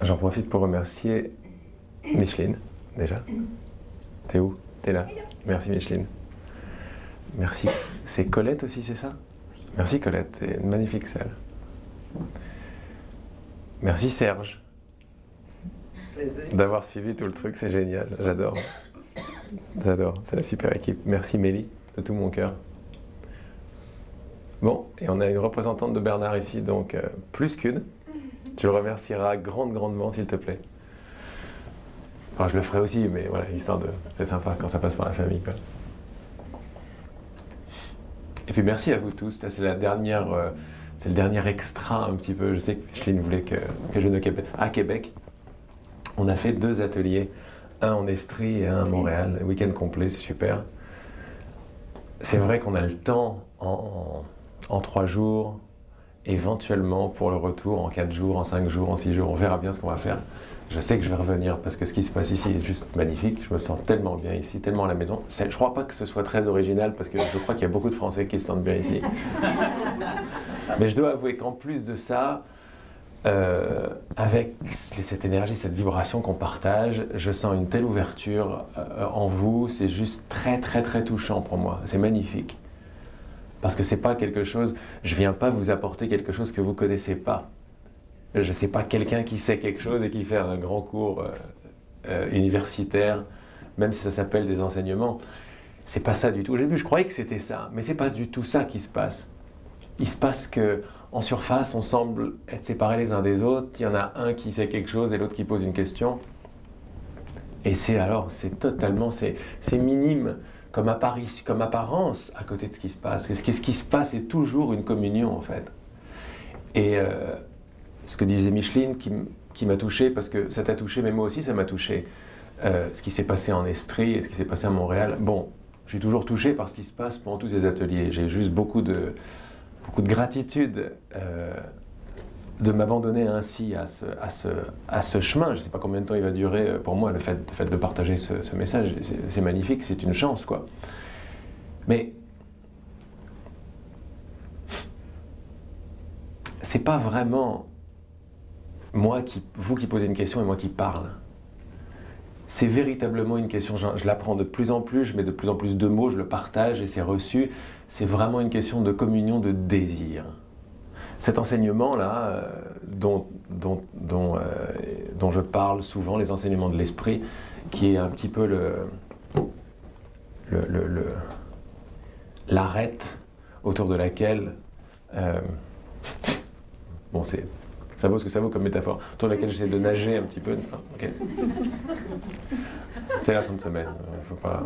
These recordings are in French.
J'en profite pour remercier Micheline, déjà. T'es où? T'es là? Merci Micheline. Merci. C'est Colette aussi, c'est ça? Merci Colette, c'est une magnifique salle. Merci Serge d'avoir suivi tout le truc, c'est génial, j'adore. J'adore, c'est la super équipe. Merci Mélie, de tout mon cœur. Bon, et on a une représentante de Bernard ici, donc plus qu'une. Tu le remercieras grandement, s'il te plaît. Enfin, je le ferai aussi, mais voilà, histoire de... C'est sympa quand ça passe par la famille, quoi. Et puis merci à vous tous, c'est la dernière... c'est le dernier extra un petit peu. Je sais que Micheline voulait que je vienne à Québec. On a fait 2 ateliers, un en Estrie et un à Montréal, week-end complet, c'est super. C'est vrai qu'on a le temps en 3 jours, éventuellement pour le retour en 4 jours, en 5 jours, en 6 jours, on verra bien ce qu'on va faire. Je sais que je vais revenir parce que ce qui se passe ici est juste magnifique, je me sens tellement bien ici, tellement à la maison. Je ne crois pas que ce soit très original parce que je crois qu'il y a beaucoup de Français qui se sentent bien ici. Mais je dois avouer qu'en plus de ça, avec cette énergie, cette vibration qu'on partage, je sens une telle ouverture en vous, c'est juste très touchant pour moi, c'est magnifique. Parce que c'est pas quelque chose, je viens pas vous apporter quelque chose que vous connaissez pas. Je sais pas quelqu'un qui sait quelque chose et qui fait un grand cours universitaire, même si ça s'appelle des enseignements. C'est pas ça du tout. Au début, je croyais que c'était ça, mais c'est pas du tout ça qui se passe. Il se passe que en surface, on semble être séparés les uns des autres. Il y en a un qui sait quelque chose et l'autre qui pose une question. Et c'est totalement, c'est minime comme apparence à côté de ce qui se passe. Et ce qui se passe est toujours une communion en fait. Et ce que disait Micheline qui m'a touché, parce que ça t'a touché, mais moi aussi ça m'a touché. Ce qui s'est passé en Estrie et ce qui s'est passé à Montréal. Bon, je suis toujours touché par ce qui se passe pendant tous ces ateliers. J'ai juste beaucoup de gratitude de m'abandonner ainsi à ce chemin. Je ne sais pas combien de temps il va durer pour moi, le fait de partager ce message. C'est magnifique, c'est une chance, quoi. Mais c'est pas vraiment vous qui posez une question et moi qui parle. C'est véritablement une question, je l'apprends de plus en plus, je mets de plus en plus de mots, je le partage et c'est reçu. C'est vraiment une question de communion, de désir. Cet enseignement-là, dont je parle souvent, les enseignements de l'esprit, qui est un petit peu l'arête autour de laquelle... bon, ça vaut ce que ça vaut comme métaphore, autour de laquelle j'essaie de nager un petit peu. Ah, ok. C'est la fin de semaine, faut pas...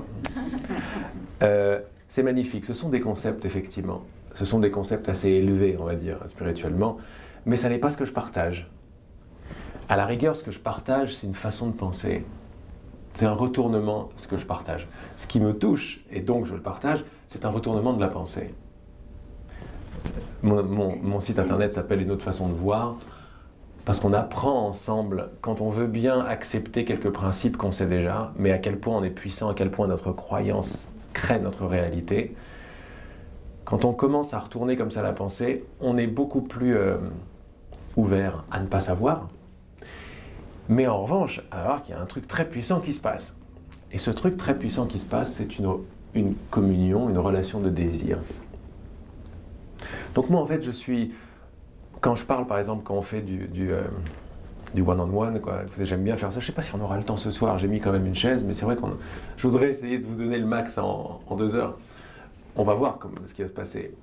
c'est magnifique, ce sont des concepts effectivement. Ce sont des concepts assez élevés, on va dire, spirituellement, mais ça n'est pas ce que je partage. À la rigueur, ce que je partage, c'est une façon de penser. C'est un retournement, ce que je partage. Ce qui me touche, et donc je le partage, c'est un retournement de la pensée. Mon site internet s'appelle Une autre façon de voir, parce qu'on apprend ensemble, quand on veut bien accepter quelques principes qu'on sait déjà, mais à quel point on est puissant, à quel point notre croyance crée notre réalité. Quand on commence à retourner comme ça la pensée, on est beaucoup plus ouvert à ne pas savoir. Mais en revanche, à voir qu'il y a un truc très puissant qui se passe. Et ce truc très puissant qui se passe, c'est une communion, une relation de désir. Donc moi, en fait, quand je parle, par exemple, quand on fait du one-on-one, quoi, j'aime bien faire ça. Je ne sais pas si on aura le temps ce soir, j'ai mis quand même une chaise, mais c'est vrai je voudrais essayer de vous donner le max en 2 heures. On va voir ce qui va se passer.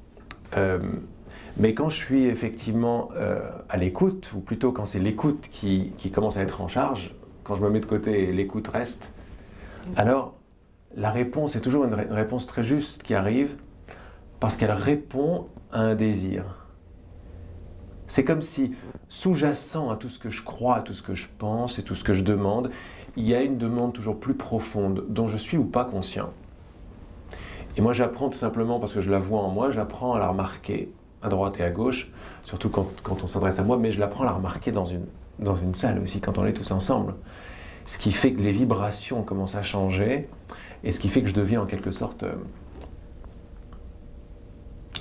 Mais quand je suis effectivement à l'écoute, ou plutôt quand c'est l'écoute qui commence à être en charge, quand je me mets de côté et l'écoute reste, alors la réponse est toujours une réponse très juste qui arrive, parce qu'elle répond à un désir. C'est comme si, sous-jacent à tout ce que je crois, à tout ce que je pense et tout ce que je demande, il y a une demande toujours plus profonde, dont je suis ou pas conscient. Et moi j'apprends tout simplement, parce que je la vois en moi, j'apprends à la remarquer à droite et à gauche, surtout quand on s'adresse à moi, mais je l'apprends à la remarquer dans une salle aussi, quand on est tous ensemble. Ce qui fait que les vibrations commencent à changer, et ce qui fait que je deviens en quelque sorte...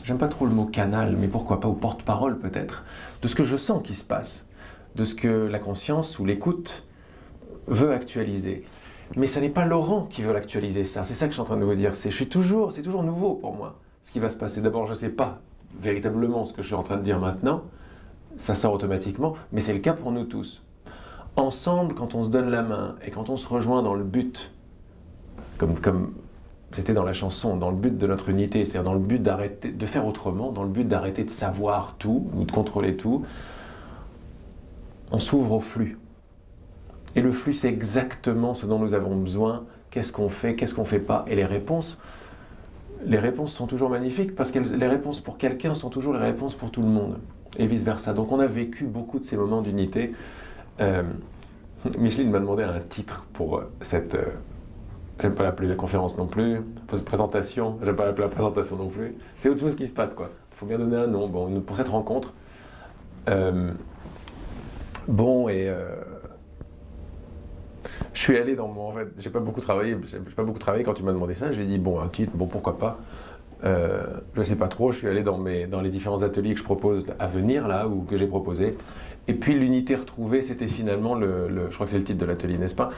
j'aime pas trop le mot canal, mais pourquoi pas, ou porte-parole peut-être, de ce que je sens qui se passe. de ce que la conscience ou l'écoute veut actualiser. Mais ce n'est pas Laurent qui veut l'actualiser, ça. C'est ça que je suis en train de vous dire. C'est toujours nouveau pour moi, ce qui va se passer. D'abord, je ne sais pas véritablement ce que je suis en train de dire maintenant. Ça sort automatiquement, mais c'est le cas pour nous tous. Ensemble, quand on se donne la main et quand on se rejoint dans le but, comme c'était dans la chanson, dans le but de notre unité, c'est-à-dire dans le but de faire autrement, dans le but d'arrêter de savoir tout ou de contrôler tout, on s'ouvre au flux. Et le flux, c'est exactement ce dont nous avons besoin. Qu'est-ce qu'on fait pas? Et les réponses sont toujours magnifiques parce que les réponses pour quelqu'un sont toujours les réponses pour tout le monde. Et vice-versa. Donc on a vécu beaucoup de ces moments d'unité. Micheline m'a demandé un titre pour cette... j'aime pas l'appeler la conférence non plus. Présentation, j'aime pas l'appeler la présentation non plus. C'est autre chose qui se passe, quoi. Il faut bien donner un nom. Bon, pour cette rencontre... je suis allé dans mon... En fait, j'ai pas beaucoup travaillé quand tu m'as demandé ça. J'ai dit, bon, un titre, bon, pourquoi pas. Je sais pas trop, je suis allé dans les différents ateliers que je propose à venir, là, ou que j'ai proposé. Et puis, l'unité retrouvée, c'était finalement je crois que c'est le titre de l'atelier, n'est-ce pas?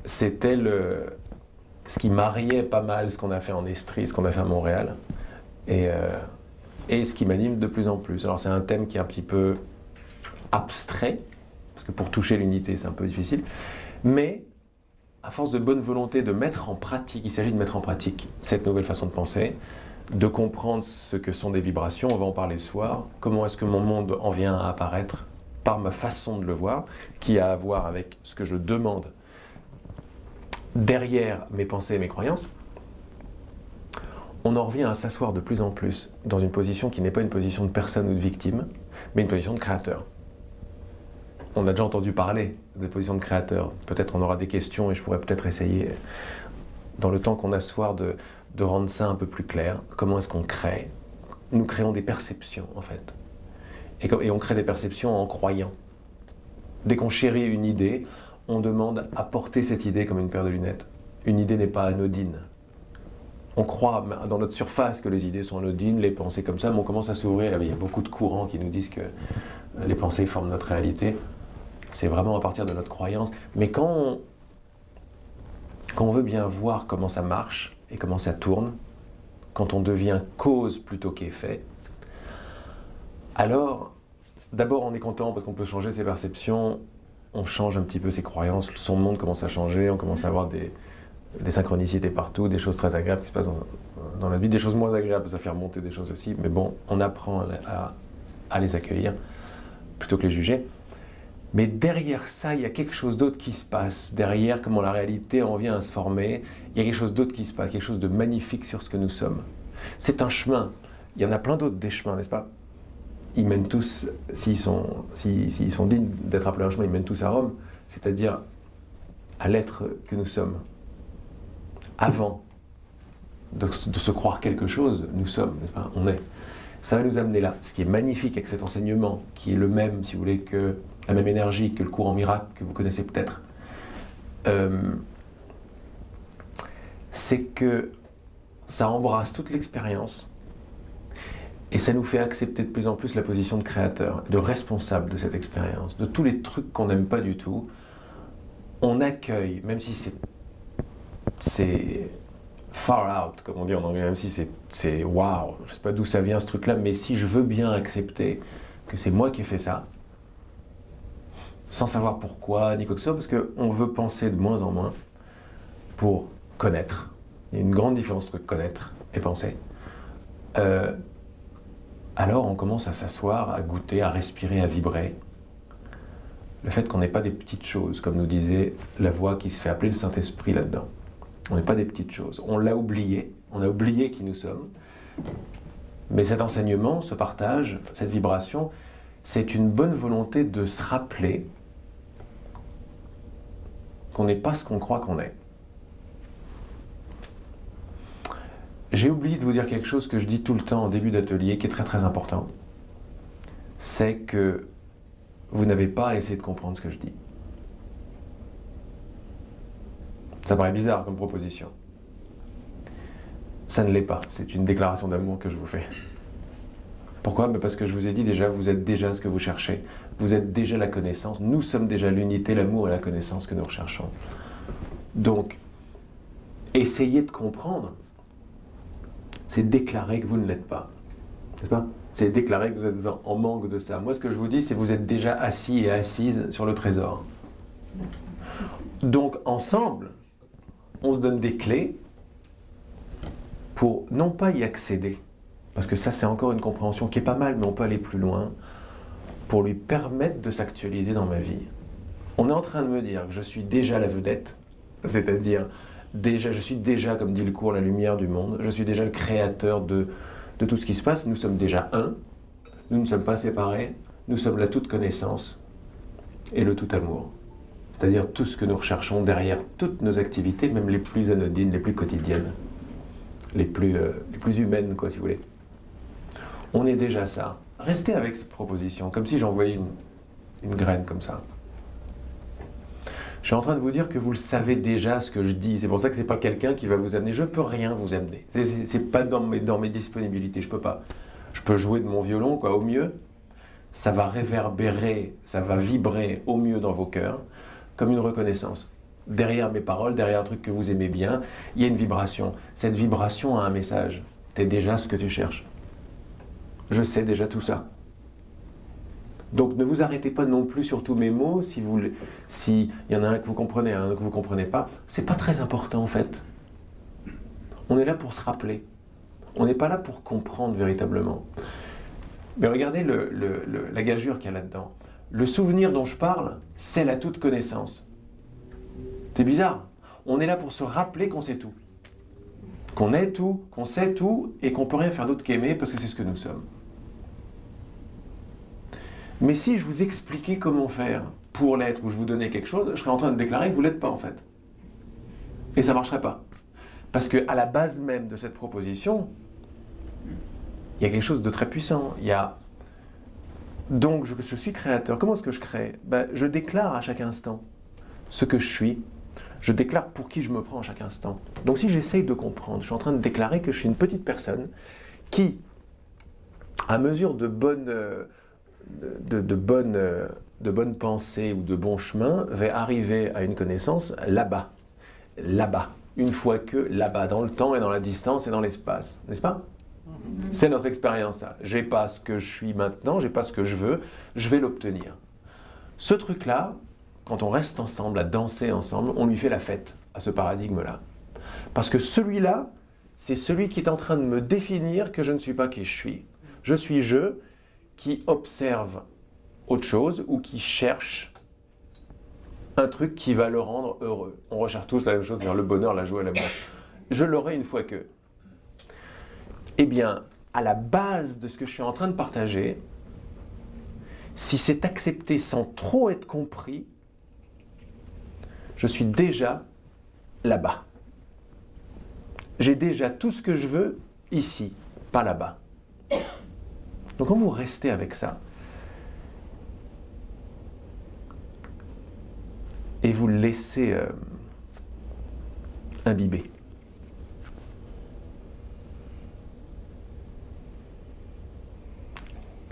C'était ce qui mariait pas mal ce qu'on a fait en Estrie, ce qu'on a fait à Montréal, et ce qui m'anime de plus en plus. Alors, c'est un thème qui est un petit peu abstrait, parce que pour toucher l'unité, c'est un peu difficile, mais à force de bonne volonté de mettre en pratique, il s'agit de mettre en pratique cette nouvelle façon de penser, de comprendre ce que sont des vibrations, on va en parler ce soir, comment est-ce que mon monde en vient à apparaître par ma façon de le voir, qui a à voir avec ce que je demande derrière mes pensées et mes croyances. On en revient à s'asseoir de plus en plus dans une position qui n'est pas une position de personne ou de victime, mais une position de créateur. On a déjà entendu parler de position de créateur. Peut-être on aura des questions et je pourrais peut-être essayer, dans le temps qu'on a ce soir, de rendre ça un peu plus clair. Comment est-ce qu'on crée? Nous créons des perceptions, en fait. Et on crée des perceptions en croyant. Dès qu'on chérit une idée, on demande à porter cette idée comme une paire de lunettes. Une idée n'est pas anodine. On croit dans notre surface que les idées sont anodines, les pensées comme ça, mais on commence à s'ouvrir. Il y a beaucoup de courants qui nous disent que les pensées forment notre réalité. C'est vraiment à partir de notre croyance. Mais quand on veut bien voir comment ça marche et comment ça tourne, quand on devient cause plutôt qu'effet, alors, d'abord on est content parce qu'on peut changer ses perceptions, on change un petit peu ses croyances, son monde commence à changer, on commence à avoir des synchronicités partout, des choses très agréables qui se passent dans la vie, des choses moins agréables, ça fait remonter des choses aussi, mais bon, on apprend à les accueillir plutôt que les juger. Mais derrière ça, il y a quelque chose d'autre qui se passe. Derrière, comment la réalité en vient à se former, il y a quelque chose d'autre qui se passe, quelque chose de magnifique sur ce que nous sommes. C'est un chemin. Il y en a plein d'autres des chemins, n'est-ce pas? Ils mènent tous, s'ils sont dignes d'être appelés un chemin, ils mènent tous à Rome, c'est-à-dire à l'être que nous sommes. Avant de se croire quelque chose, nous sommes, n'est-ce pas? On est. Ça va nous amener là. Ce qui est magnifique avec cet enseignement, qui est le même, si vous voulez, que la même énergie que le courant miracle que vous connaissez peut-être, c'est que ça embrasse toute l'expérience et ça nous fait accepter de plus en plus la position de créateur, de responsable de cette expérience, de tous les trucs qu'on n'aime pas du tout. On accueille, même si c'est far out, comme on dit en anglais, même si c'est wow, je ne sais pas d'où ça vient ce truc-là, mais si je veux bien accepter que c'est moi qui ai fait ça, sans savoir pourquoi, ni quoi que ce soit, parce qu'on veut penser de moins en moins pour connaître. Il y a une grande différence entre connaître et penser. Alors on commence à s'asseoir, à goûter, à respirer, à vibrer. Le fait qu'on n'ait pas des petites choses, comme nous disait la voix qui se fait appeler le Saint-Esprit là-dedans. On n'est pas des petites choses. On l'a oublié, on a oublié qui nous sommes. Mais cet enseignement, ce partage, cette vibration, c'est une bonne volonté de se rappeler qu'on n'est pas ce qu'on croit qu'on est. J'ai oublié de vous dire quelque chose que je dis tout le temps en début d'atelier, qui est très très important. C'est que vous n'avez pas à essayer de comprendre ce que je dis. Ça paraît bizarre comme proposition. Ça ne l'est pas, c'est une déclaration d'amour que je vous fais. Pourquoi? Parce que je vous ai dit déjà, vous êtes déjà ce que vous cherchez. Vous êtes déjà la connaissance. Nous sommes déjà l'unité, l'amour et la connaissance que nous recherchons. Donc, essayez de comprendre, c'est déclarer que vous ne l'êtes pas. N'est-ce pas? C'est déclarer que vous êtes en manque de ça. Moi, ce que je vous dis, c'est que vous êtes déjà assis et assise sur le trésor. Donc, ensemble, on se donne des clés pour non pas y accéder, parce que ça, c'est encore une compréhension qui est pas mal, mais on peut aller plus loin, pour lui permettre de s'actualiser dans ma vie. On est en train de me dire que je suis déjà la vedette, c'est-à-dire, je suis déjà, comme dit le cours, la lumière du monde, je suis déjà le créateur de tout ce qui se passe, nous sommes déjà un, nous ne sommes pas séparés, nous sommes la toute connaissance et le tout amour. C'est-à-dire tout ce que nous recherchons derrière toutes nos activités, même les plus anodines, les plus quotidiennes, les plus humaines, quoi, si vous voulez. On est déjà ça. Restez avec cette proposition, comme si j'envoyais une graine comme ça. Je suis en train de vous dire que vous le savez déjà ce que je dis. C'est pour ça que ce n'est pas quelqu'un qui va vous amener. Je ne peux rien vous amener. Ce n'est pas dans mes disponibilités. Je ne peux pas. Je peux jouer de mon violon, quoi, au mieux. Ça va réverbérer, ça va vibrer au mieux dans vos cœurs, comme une reconnaissance. Derrière mes paroles, derrière un truc que vous aimez bien, il y a une vibration. Cette vibration a un message. Tu es déjà ce que tu cherches. Je sais déjà tout ça. Donc ne vous arrêtez pas non plus sur tous mes mots, si y en a un que vous comprenez, un que vous ne comprenez pas, c'est pas très important en fait. On est là pour se rappeler. On n'est pas là pour comprendre véritablement. Mais regardez la gageure qu'il y a là-dedans. Le souvenir dont je parle, c'est la toute connaissance. C'est bizarre. On est là pour se rappeler qu'on sait tout. Qu'on est tout, qu'on sait tout, et qu'on ne peut rien faire d'autre qu'aimer parce que c'est ce que nous sommes. Mais si je vous expliquais comment faire pour l'être, ou je vous donnais quelque chose, je serais en train de déclarer que vous ne l'êtes pas en fait. Et ça ne marcherait pas. Parce qu'à la base même de cette proposition, il y a quelque chose de très puissant. Donc je suis créateur. Comment est-ce que je crée? Je déclare à chaque instant ce que je suis. Je déclare pour qui je me prends à chaque instant. Donc si j'essaye de comprendre, je suis en train de déclarer que je suis une petite personne qui, à mesure de bonnes pensées ou de bons chemins, va arriver à une connaissance là-bas. Là-bas. Une fois que là-bas, dans le temps et dans la distance et dans l'espace. N'est-ce pas? C'est notre expérience, ça. J'ai pas ce que je suis maintenant, j'ai pas ce que je vais l'obtenir. Ce truc-là, quand on reste ensemble, à danser ensemble, on lui fait la fête à ce paradigme-là. Parce que celui-là, c'est celui qui est en train de me définir que je ne suis pas qui je suis. Je suis je qui observe autre chose ou qui cherche un truc qui va le rendre heureux. On recherche tous la même chose, c'est-à-dire le bonheur, la joie et l'amour. Je l'aurai une fois que. Eh bien, à la base de ce que je suis en train de partager, si c'est accepté sans trop être compris, je suis déjà là-bas. J'ai déjà tout ce que je veux ici, pas là-bas. Donc quand vous restez avec ça, et vous le laissez imbiber,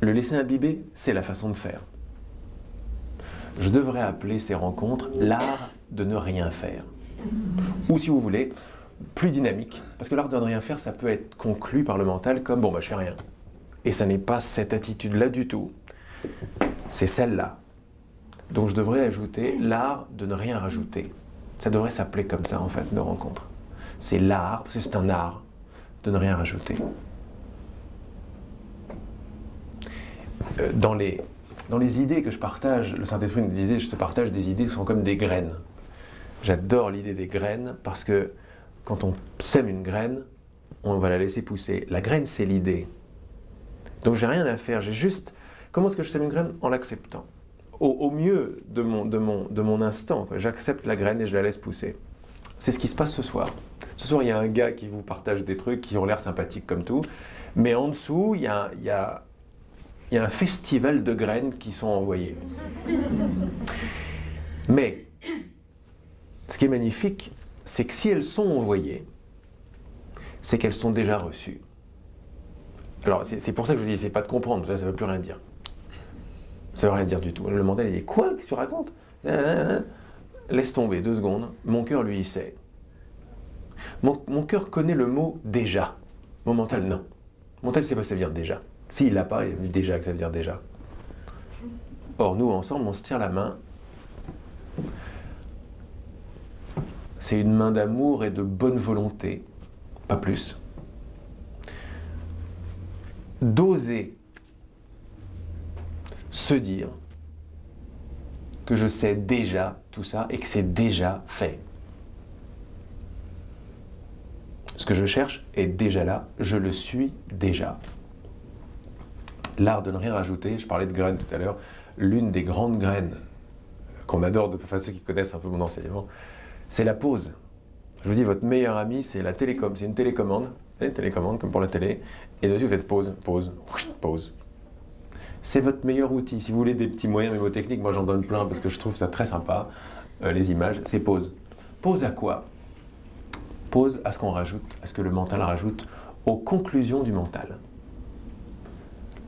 le laisser imbiber, c'est la façon de faire. Je devrais appeler ces rencontres l'art de ne rien faire. Ou si vous voulez, plus dynamique, parce que l'art de ne rien faire, ça peut être conclu par le mental comme « bon, je fais rien ». Et ça n'est pas cette attitude-là du tout. C'est celle-là. Donc je devrais ajouter l'art de ne rien rajouter. Ça devrait s'appeler comme ça, en fait, nos rencontres. C'est l'art, parce que c'est un art, de ne rien rajouter. Dans les idées que je partage, le Saint-Esprit nous disait, je te partage des idées qui sont comme des graines. J'adore l'idée des graines, parce que quand on sème une graine, on va la laisser pousser. La graine, c'est l'idée. Donc j'ai rien à faire, j'ai juste... Comment est-ce que je sème une graine? En l'acceptant. Au mieux de mon instant, j'accepte la graine et je la laisse pousser. C'est ce qui se passe ce soir. Ce soir, il y a un gars qui vous partage des trucs qui ont l'air sympathiques comme tout, mais en dessous, il y a un festival de graines qui sont envoyées. Mais, ce qui est magnifique, c'est que si elles sont envoyées, c'est qu'elles sont déjà reçues. Alors, c'est pour ça que je vous dis, c'est pas de comprendre, ça ne veut plus rien dire. Ça veut rien dire du tout. Le mental, il dit, quoi? Qu'est-ce que tu racontes? Laisse tomber 2 secondes. Mon cœur, lui, il sait. Mon cœur connaît le mot déjà. Mon mental, non. Mon mental, c'est pas ça veut dire déjà. S'il l'a pas, il dit déjà que ça veut dire déjà. Or, nous, ensemble, on se tire la main. C'est une main d'amour et de bonne volonté, pas plus. D'oser se dire que je sais déjà tout ça et que c'est déjà fait. Ce que je cherche est déjà là, je le suis déjà. L'art de ne rien rajouter, je parlais de graines tout à l'heure, l'une des grandes graines qu'on adore, enfin ceux qui connaissent un peu mon enseignement, c'est la pause. Je vous dis, votre meilleur ami, c'est la télécommande, c'est une télécommande comme pour la télé, et dessus vous faites pause, pause, pause. C'est votre meilleur outil. Si vous voulez des petits moyens mémotechniques, moi j'en donne plein parce que je trouve ça très sympa, les images, c'est pause. Pause à quoi? Pause à ce qu'on rajoute, à ce que le mental rajoute aux conclusions du mental.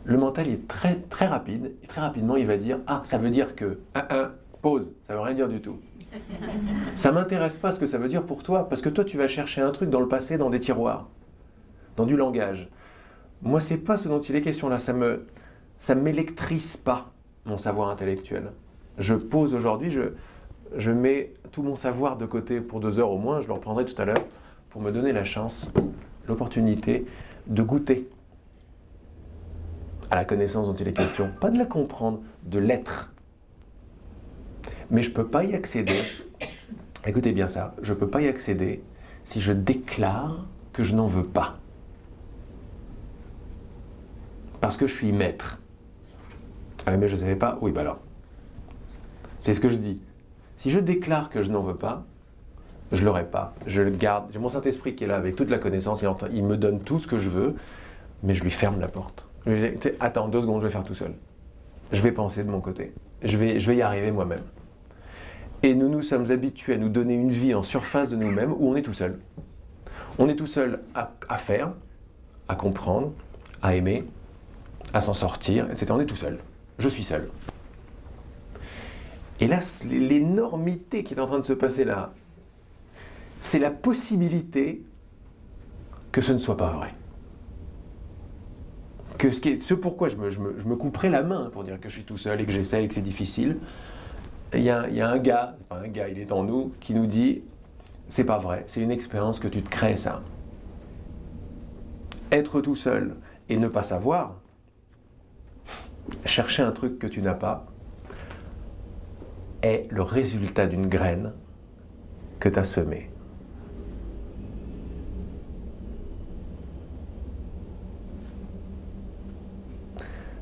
Le mental est très, très rapide, et très rapidement il va dire « Ah, ça veut dire que… pause, ça veut rien dire du tout. » Ça ne m'intéresse pas ce que ça veut dire pour toi, parce que toi tu vas chercher un truc dans le passé, dans des tiroirs, dans du langage. Moi c'est pas ce dont il est question là, ça m'électrise pas mon savoir intellectuel. Je pose aujourd'hui, je mets tout mon savoir de côté pour 2 heures au moins, je le reprendrai tout à l'heure, pour me donner la chance, l'opportunité de goûter à la connaissance dont il est question. Pas de la comprendre, de l'être. Mais je ne peux pas y accéder, écoutez bien ça, je ne peux pas y accéder si je déclare que je n'en veux pas. Parce que je suis maître. Ah mais je ne savais pas, oui bah alors. C'est ce que je dis. Si je déclare que je n'en veux pas, je ne l'aurai pas. Je le garde. J'ai mon Saint-Esprit qui est là avec toute la connaissance, il me donne tout ce que je veux, mais je lui ferme la porte. Je lui dis, attends 2 secondes, je vais faire tout seul. Je vais penser de mon côté. Je vais y arriver moi-même. Et nous nous sommes habitués à nous donner une vie en surface de nous-mêmes où on est tout seul. On est tout seul à faire, à comprendre, à aimer, à s'en sortir, etc. On est tout seul. Je suis seul. Et là, l'énormité qui est en train de se passer là, c'est la possibilité que ce ne soit pas vrai. Que ce pourquoi je me couperais la main pour dire que je suis tout seul et que j'essaie et que c'est difficile, il y a un gars, c'est pas un gars, il est en nous, qui nous dit c'est pas vrai, c'est une expérience que tu te crées ça. Être tout seul et ne pas savoir, chercher un truc que tu n'as pas, est le résultat d'une graine que tu as semée.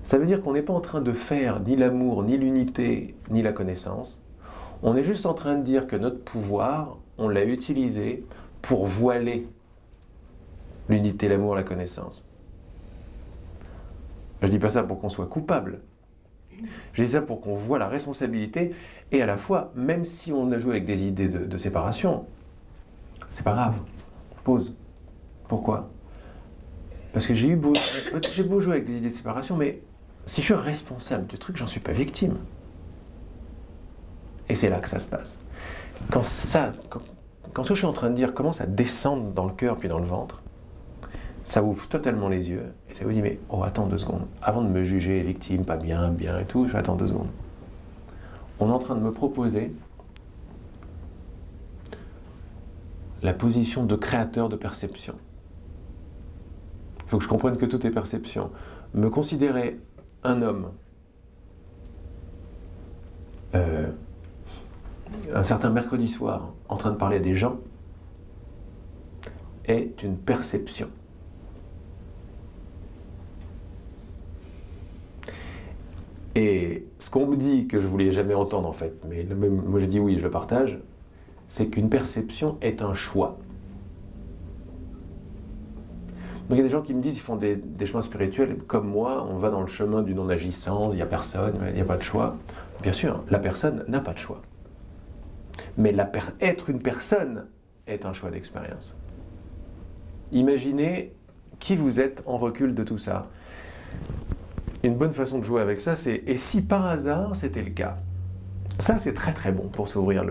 Ça veut dire qu'on n'est pas en train de faire ni l'amour, ni l'unité, ni la connaissance. On est juste en train de dire que notre pouvoir, on l'a utilisé pour voiler l'unité, l'amour, la connaissance. Je ne dis pas ça pour qu'on soit coupable. Je dis ça pour qu'on voit la responsabilité et à la fois, même si on a joué avec des idées de séparation, c'est pas grave. Pause. Pourquoi? Parce que j'ai beau jouer avec des idées de séparation, mais si je suis responsable du truc, j'en suis pas victime. Et c'est là que ça se passe. Quand ce que je suis en train de dire commence à descendre dans le cœur puis dans le ventre, ça ouvre totalement les yeux et ça vous dit mais oh attends 2 secondes, avant de me juger victime, pas bien, bien et tout, je vais attendre 2 secondes. On est en train de me proposer la position de créateur de perception. Il faut que je comprenne que tout est perception. Me considérer un homme, un certain mercredi soir, en train de parler des gens, est une perception. Et ce qu'on me dit que je voulais jamais entendre en fait, mais moi je dis oui, je le partage, c'est qu'une perception est un choix. Donc il y a des gens qui me disent, ils font des chemins spirituels, comme moi, on va dans le chemin du non-agissant, il n'y a personne, il n'y a pas de choix. Bien sûr, la personne n'a pas de choix. Mais être une personne est un choix d'expérience. Imaginez qui vous êtes en recul de tout ça. Une bonne façon de jouer avec ça, c'est « et si par hasard c'était le cas ?» Ça, c'est très très bon pour s'ouvrir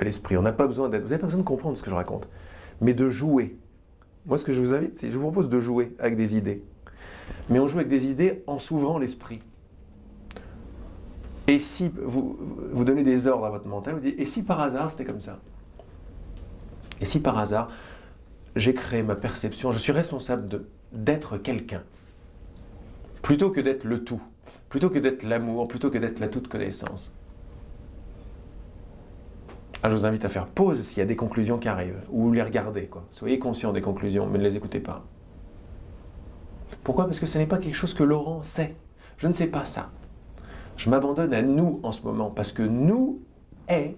l'esprit. On n'a pas besoin d'être... Vous n'avez pas besoin de comprendre ce que je raconte, mais de jouer. Moi, ce que je vous invite, c'est je vous propose de jouer avec des idées. Mais on joue avec des idées en s'ouvrant l'esprit. Et si vous donnez des ordres à votre mental, vous dites « et si par hasard c'était comme ça ?» Et si par hasard, j'ai créé ma perception, je suis responsable d'être quelqu'un, plutôt que d'être le tout, plutôt que d'être l'amour, plutôt que d'être la toute connaissance. Alors, je vous invite à faire pause s'il y a des conclusions qui arrivent, ou les regarder, quoi. Soyez conscient des conclusions, mais ne les écoutez pas. Pourquoi? Parce que ce n'est pas quelque chose que Laurent sait. Je ne sais pas ça. Je m'abandonne à nous en ce moment, parce que nous est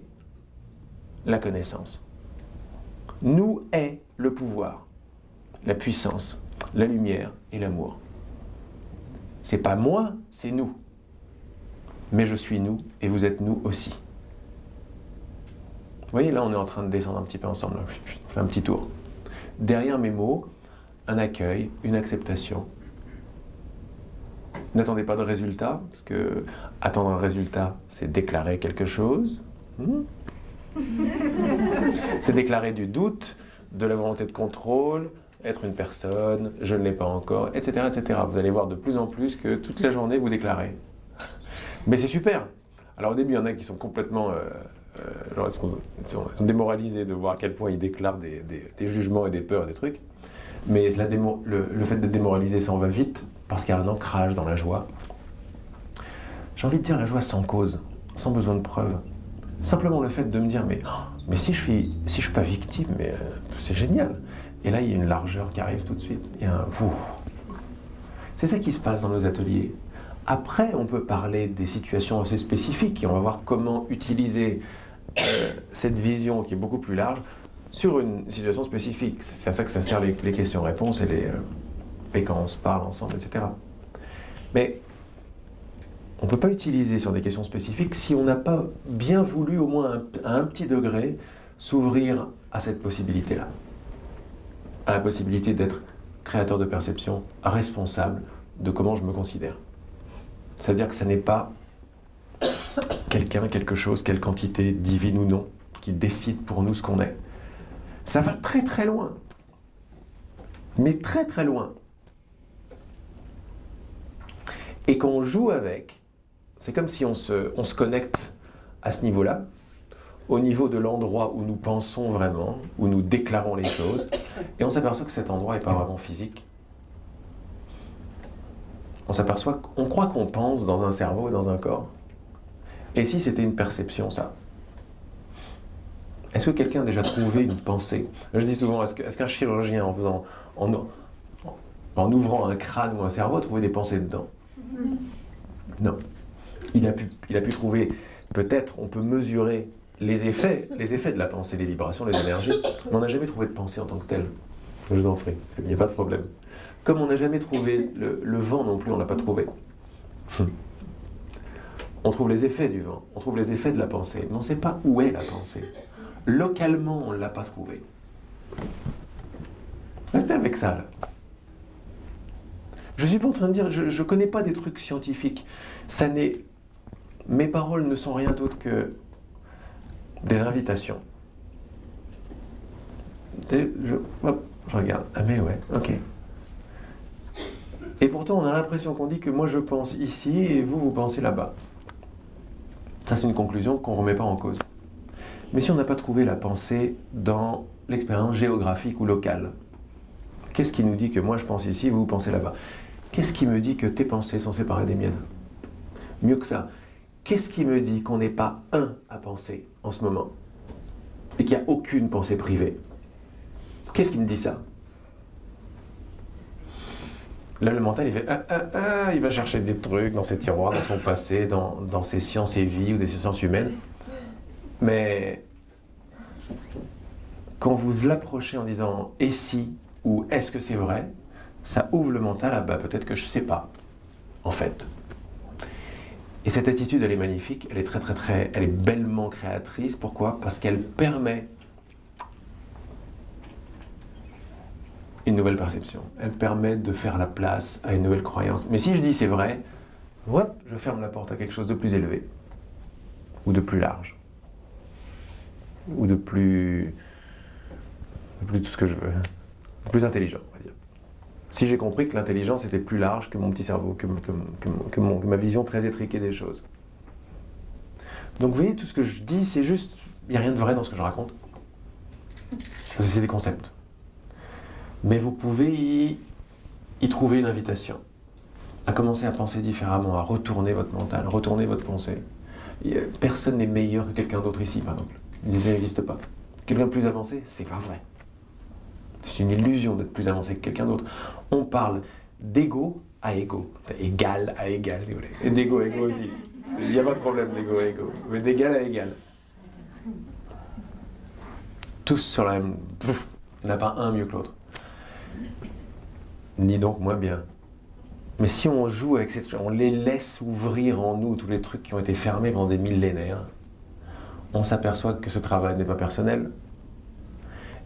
la connaissance. Nous est le pouvoir, la puissance, la lumière et l'amour. C'est pas moi, c'est nous. Mais je suis nous et vous êtes nous aussi. Vous voyez, là on est en train de descendre un petit peu ensemble. On fait un petit tour. Derrière mes mots, un accueil, une acceptation. N'attendez pas de résultat, parce que attendre un résultat, c'est déclarer quelque chose. C'est déclarer du doute, de la volonté de contrôle, être une personne, je ne l'ai pas encore, etc., etc. Vous allez voir de plus en plus que toute la journée vous déclarez. Mais c'est super. Alors au début, il y en a qui sont complètement ils sont démoralisés de voir à quel point ils déclarent des jugements et des peurs et des trucs. Mais le fait d'être démoralisé, ça en va vite, parce qu'il y a un ancrage dans la joie. J'ai envie de dire la joie sans cause, sans besoin de preuve. Simplement le fait de me dire, mais si je suis pas victime, c'est génial. Et là, il y a une largeur qui arrive tout de suite. Il y a un ouh. C'est ça qui se passe dans nos ateliers. Après, on peut parler des situations assez spécifiques et on va voir comment utiliser cette vision qui est beaucoup plus large sur une situation spécifique. C'est à ça que ça sert les questions-réponses et quand on se parle ensemble, etc. Mais on ne peut pas utiliser sur des questions spécifiques si on n'a pas bien voulu, au moins à un petit degré, s'ouvrir à cette possibilité-là. À la possibilité d'être créateur de perception, responsable de comment je me considère. C'est-à-dire que ça n'est pas quelqu'un, quelque chose, quelle quantité, divine ou non, qui décide pour nous ce qu'on est. Ça va très très loin. Mais très très loin. Et quand on joue avec, c'est comme si on se connecte à ce niveau-là, au niveau de l'endroit où nous pensons vraiment, où nous déclarons les choses, et on s'aperçoit que cet endroit n'est pas vraiment physique. On croit qu'on pense dans un cerveau et dans un corps. Et si c'était une perception, ça? Est-ce que quelqu'un a déjà trouvé une pensée? Je dis souvent, est-ce qu'un chirurgien, en ouvrant un crâne ou un cerveau, a trouvé des pensées dedans? Non. Il a pu trouver, peut-être, on peut mesurer les effets de la pensée, les vibrations, les énergies, mais on n'a jamais trouvé de pensée en tant que telle. Je vous en prie, il n'y a pas de problème. Comme on n'a jamais trouvé le vent non plus, on ne l'a pas trouvé. On trouve les effets du vent, on trouve les effets de la pensée, mais on ne sait pas où est la pensée. Localement, on ne l'a pas trouvée. Restez avec ça, là. Je ne suis pas en train de dire, je ne connais pas des trucs scientifiques. Mes paroles ne sont rien d'autre que des invitations. Je regarde. Ah mais ouais, ok. Et pourtant, on a l'impression qu'on dit que moi je pense ici et vous pensez là-bas. Ça, c'est une conclusion qu'on ne remet pas en cause. Mais si on n'a pas trouvé la pensée dans l'expérience géographique ou locale, qu'est-ce qui nous dit que moi je pense ici, vous pensez là-bas? Qu'est-ce qui me dit que tes pensées sont séparées des miennes? Mieux que ça, qu'est-ce qui me dit qu'on n'est pas un à penser en ce moment? Et qu'il n'y a aucune pensée privée? Qu'est-ce qui me dit ça? Là, le mental, il fait il va chercher des trucs dans ses tiroirs, dans son passé, dans ses sciences et vies ou des sciences humaines. Mais quand vous l'approchez en disant « et si » ou « est-ce que c'est vrai ?» ça ouvre le mental à peut-être que je ne sais pas, en fait. Et cette attitude, elle est magnifique, elle est elle est bellement créatrice. Pourquoi? Parce qu'elle permet une nouvelle perception. Elle permet de faire la place à une nouvelle croyance. Mais si je dis c'est vrai, hop, je ferme la porte à quelque chose de plus élevé, ou de plus large, ou de plus tout ce que je veux, de plus intelligent, on va dire. Si j'ai compris que l'intelligence était plus large que mon petit cerveau, que ma vision très étriquée des choses. Donc vous voyez, tout ce que je dis, c'est juste, il n'y a rien de vrai dans ce que je raconte. Parce que c'est des concepts. Mais vous pouvez y trouver une invitation à commencer à penser différemment, à retourner votre mental, retourner votre pensée. Personne n'est meilleur que quelqu'un d'autre ici, par exemple. Ça n'existe pas. Quelqu'un de plus avancé, c'est pas vrai. C'est une illusion d'être plus avancé que quelqu'un d'autre. On parle d'ego à ego, égal à égal, si vous voulez. Et d'ego à ego aussi. Il n'y a pas de problème d'ego à ego, mais d'égal à égal. Tous sur la même... Il n'y en a pas un mieux que l'autre. Ni donc moins bien. Mais si on joue avec cette... on les laisse ouvrir en nous, tous les trucs qui ont été fermés pendant des millénaires, on s'aperçoit que ce travail n'est pas personnel,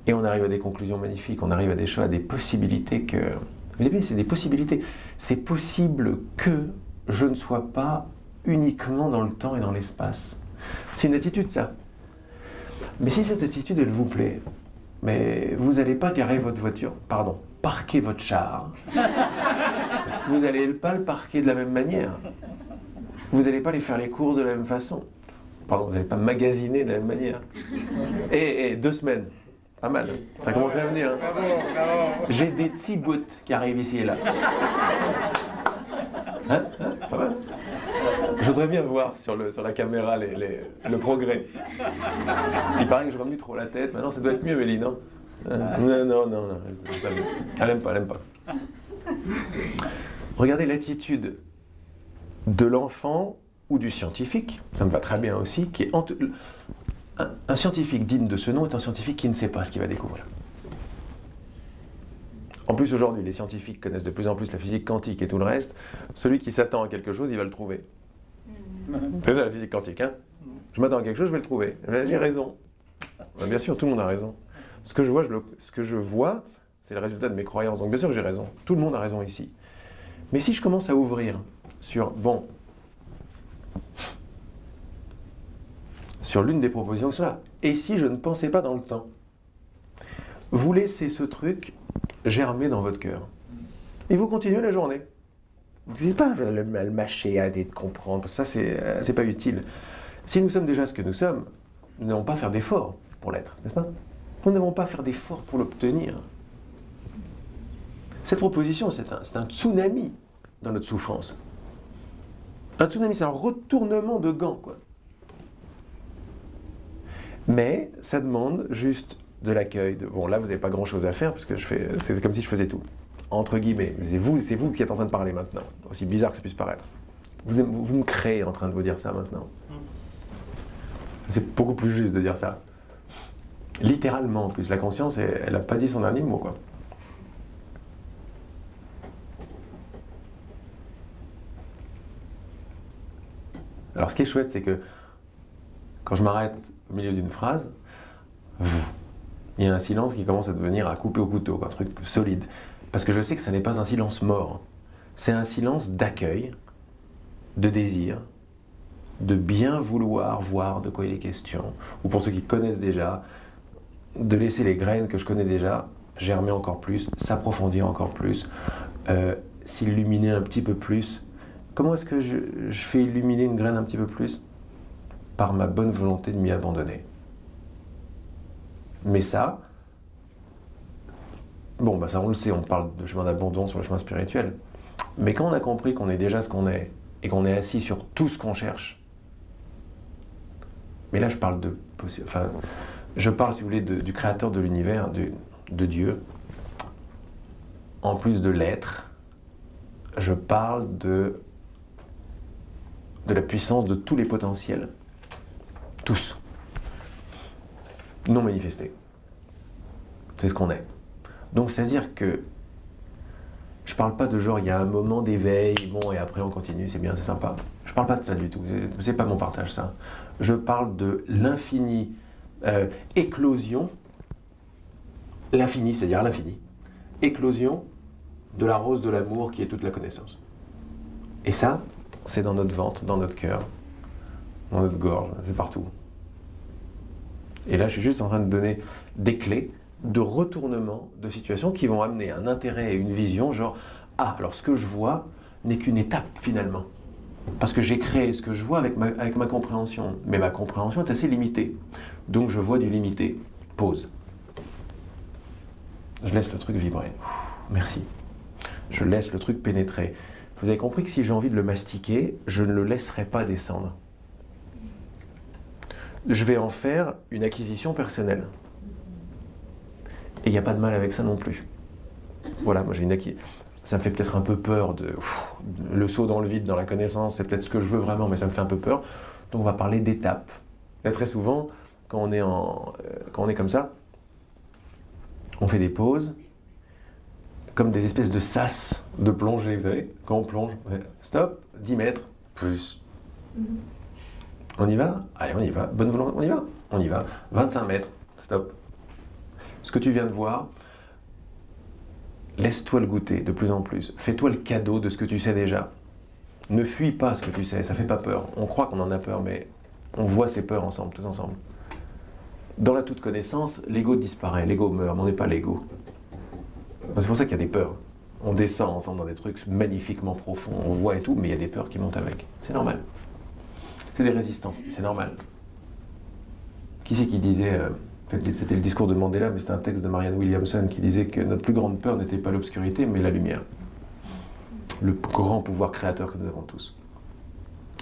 et on arrive à des conclusions magnifiques, on arrive à des choses, à des possibilités que... Vous voyez, c'est des possibilités. C'est possible que je ne sois pas uniquement dans le temps et dans l'espace. C'est une attitude, ça. Mais si cette attitude, elle vous plaît, mais vous n'allez pas garer votre voiture, pardon, parquer votre char. Vous n'allez pas le parquer de la même manière. Vous n'allez pas aller faire les courses de la même façon. Pardon, vous n'allez pas magasiner de la même manière. Et 2 semaines. Pas mal, ça commence à venir. Hein. J'ai des petits bouts qui arrivent ici et là. Hein? Pas mal. Je voudrais bien voir sur la caméra le progrès. Il paraît que je remue trop la tête. Maintenant, ça doit être mieux, Mélie, non? Non. Elle n'aime pas. Regardez l'attitude de l'enfant ou du scientifique, ça me va très bien aussi, qui est un scientifique digne de ce nom est un scientifique qui ne sait pas ce qu'il va découvrir. En plus, aujourd'hui, les scientifiques connaissent de plus en plus la physique quantique et tout le reste. Celui qui s'attend à quelque chose, il va le trouver. C'est ça la physique quantique, hein? Je m'attends à quelque chose, je vais le trouver. J'ai raison. Bien sûr, tout le monde a raison. Ce que je vois, c'est le résultat de mes croyances. Donc bien sûr que j'ai raison. Tout le monde a raison ici. Mais si je commence à ouvrir sur l'une des propositions que cela, et si je ne pensais pas dans le temps, vous laissez ce truc germer dans votre cœur. Et vous continuez la journée. Vous n'hésitez pas à le mâcher, à essayer de comprendre. Ça, c'est pas utile. Si nous sommes déjà ce que nous sommes, nous n'avons pas à faire d'efforts pour l'être, n'est-ce pas? Nous n'avons pas à faire d'efforts pour l'obtenir. Cette proposition, c'est un tsunami dans notre souffrance. Un tsunami, c'est un retournement de gants, quoi. Mais ça demande juste de l'accueil. Bon, là, vous n'avez pas grand-chose à faire, parce que c'est comme si je faisais tout. Entre guillemets. C'est vous qui êtes en train de parler maintenant. Aussi bizarre que ça puisse paraître. Vous me créez en train de vous dire ça maintenant. C'est beaucoup plus juste de dire ça. Littéralement, en plus. La conscience, elle n'a pas dit son dernier mot, quoi. Alors, ce qui est chouette, c'est que quand je m'arrête au milieu d'une phrase, il y a un silence qui commence à devenir à couper au couteau, un truc solide. Parce que je sais que ça n'est pas un silence mort. C'est un silence d'accueil, de désir, de bien vouloir voir de quoi il est question. Ou pour ceux qui connaissent déjà, de laisser les graines que je connais déjà germer encore plus, s'approfondir encore plus, s'illuminer un petit peu plus. Comment est-ce que je fais illuminer une graine un petit peu plus? Par ma bonne volonté de m'y abandonner. Mais ça, ça on le sait, on parle de chemin d'abandon sur le chemin spirituel. Mais quand on a compris qu'on est déjà ce qu'on est, et qu'on est assis sur tout ce qu'on cherche, mais là je parle je parle, si vous voulez, du créateur de l'univers, de Dieu, en plus de l'être, je parle de la puissance de tous les potentiels. Tous. Non manifestés. C'est ce qu'on est. Donc c'est-à-dire que je parle pas de genre il y a un moment d'éveil, bon et après on continue, c'est bien, c'est sympa. Je parle pas de ça du tout, c'est pas mon partage ça. Je parle de l'infini éclosion, l'infini, c'est-à-dire l'infini, éclosion de la rose de l'amour qui est toute la connaissance. Et ça, c'est dans notre ventre, dans notre cœur, dans notre gorge, c'est partout. Et là, je suis juste en train de donner des clés de retournement de situation qui vont amener un intérêt et une vision, genre, ah, alors ce que je vois n'est qu'une étape finalement. Parce que j'ai créé ce que je vois avec ma compréhension. Mais ma compréhension est assez limitée. Donc je vois du limité. Pause. Je laisse le truc vibrer. Merci. Je laisse le truc pénétrer. Vous avez compris que si j'ai envie de le mastiquer, je ne le laisserai pas descendre. Je vais en faire une acquisition personnelle. Et il n'y a pas de mal avec ça non plus. Voilà, moi j'ai une acquisition. Ça me fait peut-être un peu peur, le saut dans le vide, dans la connaissance, c'est peut-être ce que je veux vraiment, mais ça me fait un peu peur. Donc on va parler d'étapes. Et très souvent, quand on est comme ça, on fait des pauses, comme des espèces de sas de plongée, vous savez, quand on plonge, stop, 10 mètres, plus. On y va? Allez, on y va. Bonne volonté, on y va? On y va. 25 mètres, stop. Ce que tu viens de voir, laisse-toi le goûter de plus en plus. Fais-toi le cadeau de ce que tu sais déjà. Ne fuis pas ce que tu sais, ça fait pas peur. On croit qu'on en a peur, mais on voit ces peurs ensemble, tous ensemble. Dans la toute connaissance, l'ego disparaît, l'ego meurt, mais on n'est pas l'ego. C'est pour ça qu'il y a des peurs. On descend ensemble dans des trucs magnifiquement profonds, on voit et tout, mais il y a des peurs qui montent avec. C'est normal. C'est des résistances, c'est normal. Qui c'est qui disait... C'était le discours de Mandela, mais c'était un texte de Marianne Williamson qui disait que notre plus grande peur n'était pas l'obscurité, mais la lumière. Le grand pouvoir créateur que nous avons tous.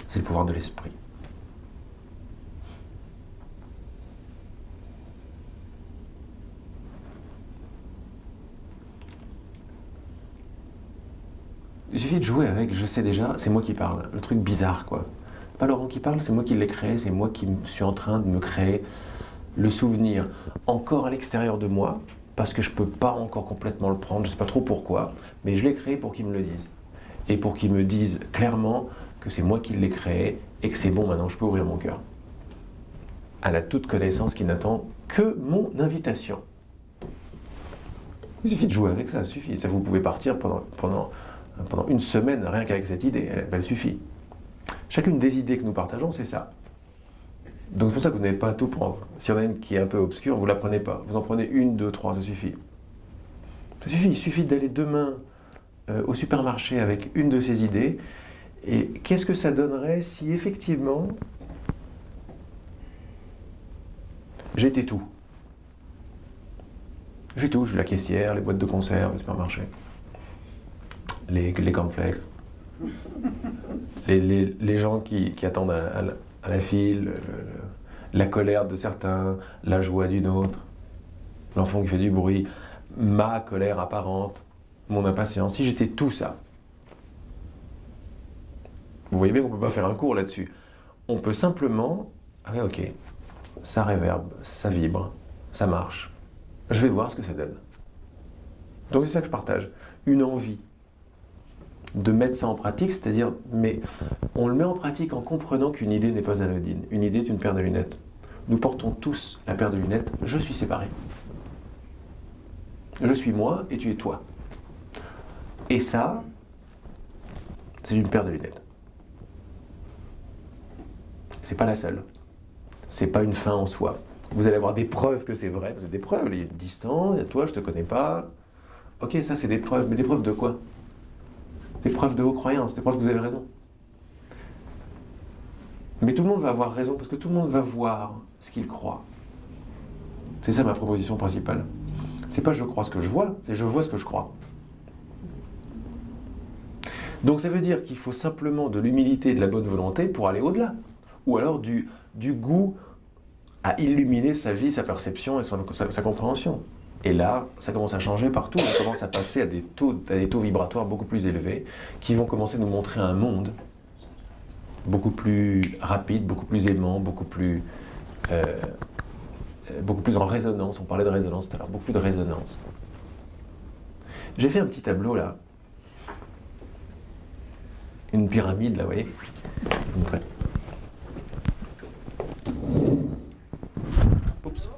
C'est le pouvoir de l'esprit. Il suffit de jouer avec, je sais déjà, c'est moi qui parle. Le truc bizarre, quoi. Pas Laurent qui parle, c'est moi qui l'ai créé, c'est moi qui suis en train de me créer le souvenir encore à l'extérieur de moi, parce que je ne peux pas encore complètement le prendre, je ne sais pas trop pourquoi, mais je l'ai créé pour qu'ils me le disent. Et pour qu'ils me disent clairement que c'est moi qui l'ai créé et que c'est bon, maintenant je peux ouvrir mon cœur à la toute connaissance qui n'attend que mon invitation. Il suffit de jouer avec ça, ça suffit. Ça, vous pouvez partir pendant une semaine rien qu'avec cette idée, elle suffit. Chacune des idées que nous partageons, c'est ça. Donc c'est pour ça que vous n'avez pas à tout prendre. S'il y en a une qui est un peu obscure, vous ne la prenez pas. Vous en prenez une, deux, trois, ça suffit. Ça suffit, il suffit d'aller demain au supermarché avec une de ces idées. Et qu'est-ce que ça donnerait si effectivement j'étais tout? J'ai tout, j'ai la caissière, les boîtes de conserve, le supermarché, les cornflakes, les gens qui attendent à la file, la colère de certains, la joie d'une autre, l'enfant qui fait du bruit, ma colère apparente, mon impatience. Si j'étais tout ça, vous voyez bien qu'on ne peut pas faire un cours là-dessus. On peut simplement, ah ouais, ok, ça réverbe, ça vibre, ça marche. Je vais voir ce que ça donne. Donc c'est ça que je partage, une envie de mettre ça en pratique, c'est-à-dire, mais on le met en pratique en comprenant qu'une idée n'est pas anodine. Une idée est une paire de lunettes. Nous portons tous la paire de lunettes, je suis séparé. Je suis moi et tu es toi. Et ça, c'est une paire de lunettes. C'est pas la seule. C'est pas une fin en soi. Vous allez avoir des preuves que c'est vrai, vous avez des preuves, il est distant, il y a toi, je te connais pas. Ok, ça c'est des preuves, mais des preuves de quoi? Des preuves de vos croyances, des preuves que vous avez raison. Mais tout le monde va avoir raison, parce que tout le monde va voir ce qu'il croit. C'est ça ma proposition principale. C'est pas je crois ce que je vois, c'est je vois ce que je crois. Donc ça veut dire qu'il faut simplement de l'humilité et de la bonne volonté pour aller au-delà. Ou alors du goût à illuminer sa vie, sa perception et sa compréhension. Et là, ça commence à changer partout, on commence à passer à des taux vibratoires beaucoup plus élevés qui vont commencer à nous montrer un monde beaucoup plus rapide, beaucoup plus aimant, beaucoup plus en résonance. On parlait de résonance tout à l'heure, beaucoup plus de résonance. J'ai fait un petit tableau là, une pyramide là, vous voyez, je vais vous montrer. Oups.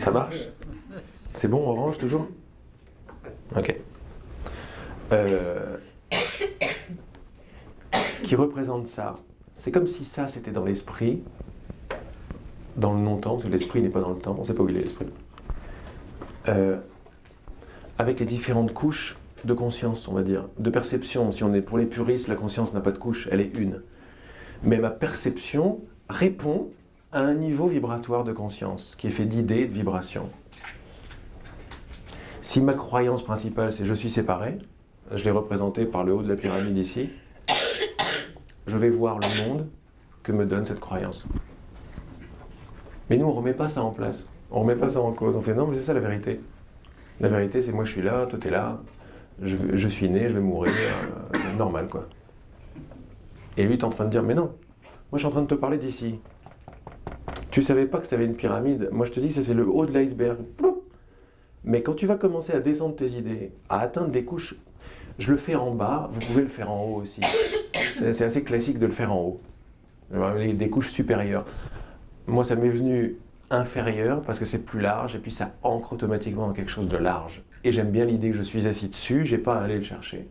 Ça marche? C'est bon, orange toujours? Ok. Qui représente ça. C'est comme si ça, c'était dans l'esprit, dans le non-temps, parce que l'esprit n'est pas dans le temps, on ne sait pas où il est l'esprit. Avec les différentes couches de conscience, on va dire, de perception. Si on est pour les puristes, la conscience n'a pas de couche, elle est une. Mais ma perception répond à un niveau vibratoire de conscience, qui est fait d'idées et de vibrations. Si ma croyance principale, c'est « je suis séparé », je l'ai représenté par le haut de la pyramide ici, je vais voir le monde que me donne cette croyance. Mais nous, on ne remet pas ça en place. On ne remet pas ça en cause. On fait « non, mais c'est ça la vérité ». La vérité, c'est « moi, je suis là, toi, t'es là, je suis né, je vais mourir, normal, quoi ». Et lui, tu es en train de dire « mais non, moi, je suis en train de te parler d'ici. Tu ne savais pas que tu avais une pyramide. Moi, je te dis que c'est le haut de l'iceberg. » Mais quand tu vas commencer à descendre tes idées, à atteindre des couches, je le fais en bas, vous pouvez le faire en haut aussi. C'est assez classique de le faire en haut. Des couches supérieures. Moi, ça m'est venu inférieur parce que c'est plus large et puis ça ancre automatiquement dans quelque chose de large. Et j'aime bien l'idée que je suis assis dessus, j'ai pas à aller le chercher.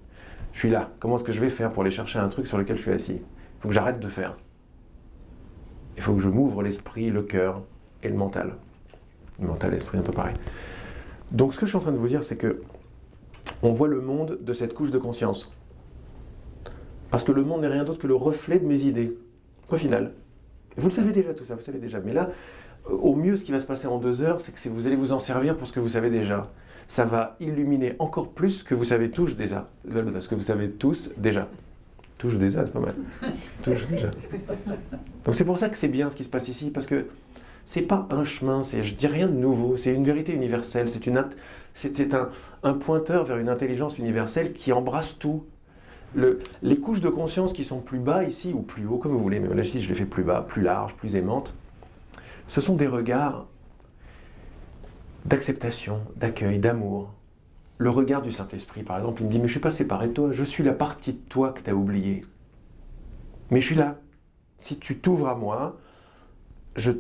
Je suis là. Comment est-ce que je vais faire pour aller chercher un truc sur lequel je suis assis? Il faut que j'arrête de faire. Il faut que je m'ouvre l'esprit, le cœur et le mental. Le mental et l'esprit, un peu pareil. Donc ce que je suis en train de vous dire, c'est que on voit le monde de cette couche de conscience. Parce que le monde n'est rien d'autre que le reflet de mes idées. Au final. Vous le savez déjà tout ça, vous savez déjà. Mais là, au mieux, ce qui va se passer en 2 heures, c'est que vous allez vous en servir pour ce que vous savez déjà. Ça va illuminer encore plus ce que vous savez tous déjà. Ce que vous savez tous déjà. Tous déjà, c'est pas mal. Tous déjà. Donc c'est pour ça que c'est bien ce qui se passe ici, parce que c'est pas un chemin, je dis rien de nouveau, c'est une vérité universelle, c'est un pointeur vers une intelligence universelle qui embrasse tout. Les couches de conscience qui sont plus bas ici, ou plus haut, comme vous voulez, mais là ici je les fais plus bas, plus larges, plus aimantes, ce sont des regards d'acceptation, d'accueil, d'amour. Le regard du Saint-Esprit, par exemple, il me dit « mais je ne suis pas séparé de toi, je suis la partie de toi que tu as oubliée. Mais je suis là. Si tu t'ouvres à moi, je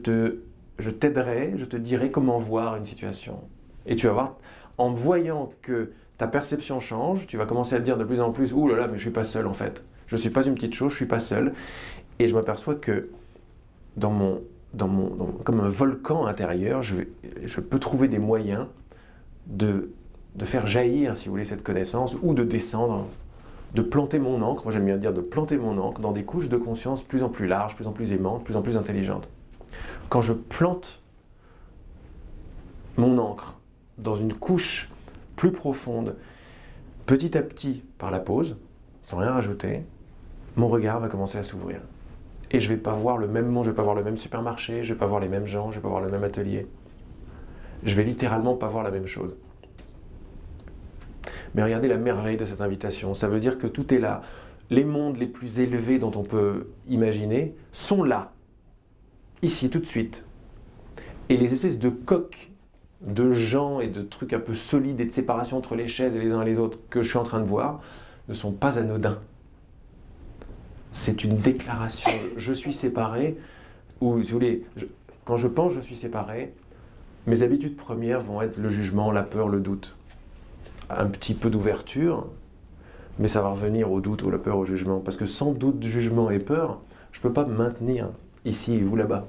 t'aiderai, je te dirai comment voir une situation. Et tu vas voir, en voyant que ta perception change, tu vas commencer à te dire de plus en plus « ouh là là, mais je ne suis pas seul en fait. Je ne suis pas une petite chose, je ne suis pas seul. » Et je m'aperçois que comme un volcan intérieur, je peux trouver des moyens de faire jaillir, si vous voulez, cette connaissance, ou de descendre, de planter mon encre, moi j'aime bien dire de planter mon encre dans des couches de conscience plus en plus larges, plus en plus aimantes, plus en plus intelligentes. Quand je plante mon encre dans une couche plus profonde, petit à petit, par la pause, sans rien rajouter, mon regard va commencer à s'ouvrir. Et je ne vais pas voir le même monde, je ne vais pas voir le même supermarché, je ne vais pas voir les mêmes gens, je ne vais pas voir le même atelier. Je vais littéralement pas voir la même chose. Mais regardez la merveille de cette invitation, ça veut dire que tout est là. Les mondes les plus élevés dont on peut imaginer sont là, ici, tout de suite. Et les espèces de coques de gens et de trucs un peu solides et de séparation entre les chaises et les uns et les autres que je suis en train de voir ne sont pas anodins. C'est une déclaration, je suis séparé, ou si vous voulez, quand je pense je suis séparé, mes habitudes premières vont être le jugement, la peur, le doute. Un petit peu d'ouverture, mais ça va revenir au doute, ou la peur, au jugement. Parce que sans doute, jugement et peur, je ne peux pas me maintenir ici ou là-bas.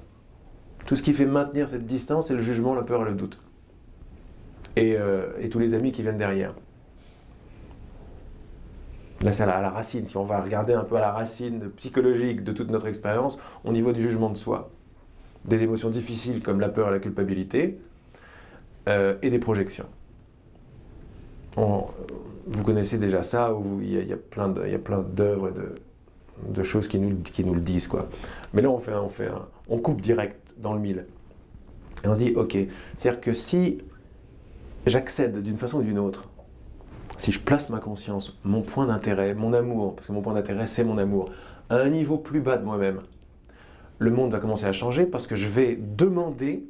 Tout ce qui fait maintenir cette distance, c'est le jugement, la peur et le doute. Et tous les amis qui viennent derrière. Là, c'est à la racine. Si on va regarder un peu à la racine psychologique de toute notre expérience, au niveau du jugement de soi. Des émotions difficiles comme la peur et la culpabilité, et des projections. Vous connaissez déjà ça, où il y a plein d'œuvres et de choses qui nous le disent, quoi. Mais là, on coupe direct dans le mille. Et on se dit, ok, c'est-à-dire que si j'accède d'une façon ou d'une autre, si je place ma conscience, mon point d'intérêt, mon amour, parce que mon point d'intérêt, c'est mon amour, à un niveau plus bas de moi-même, le monde va commencer à changer parce que je vais demander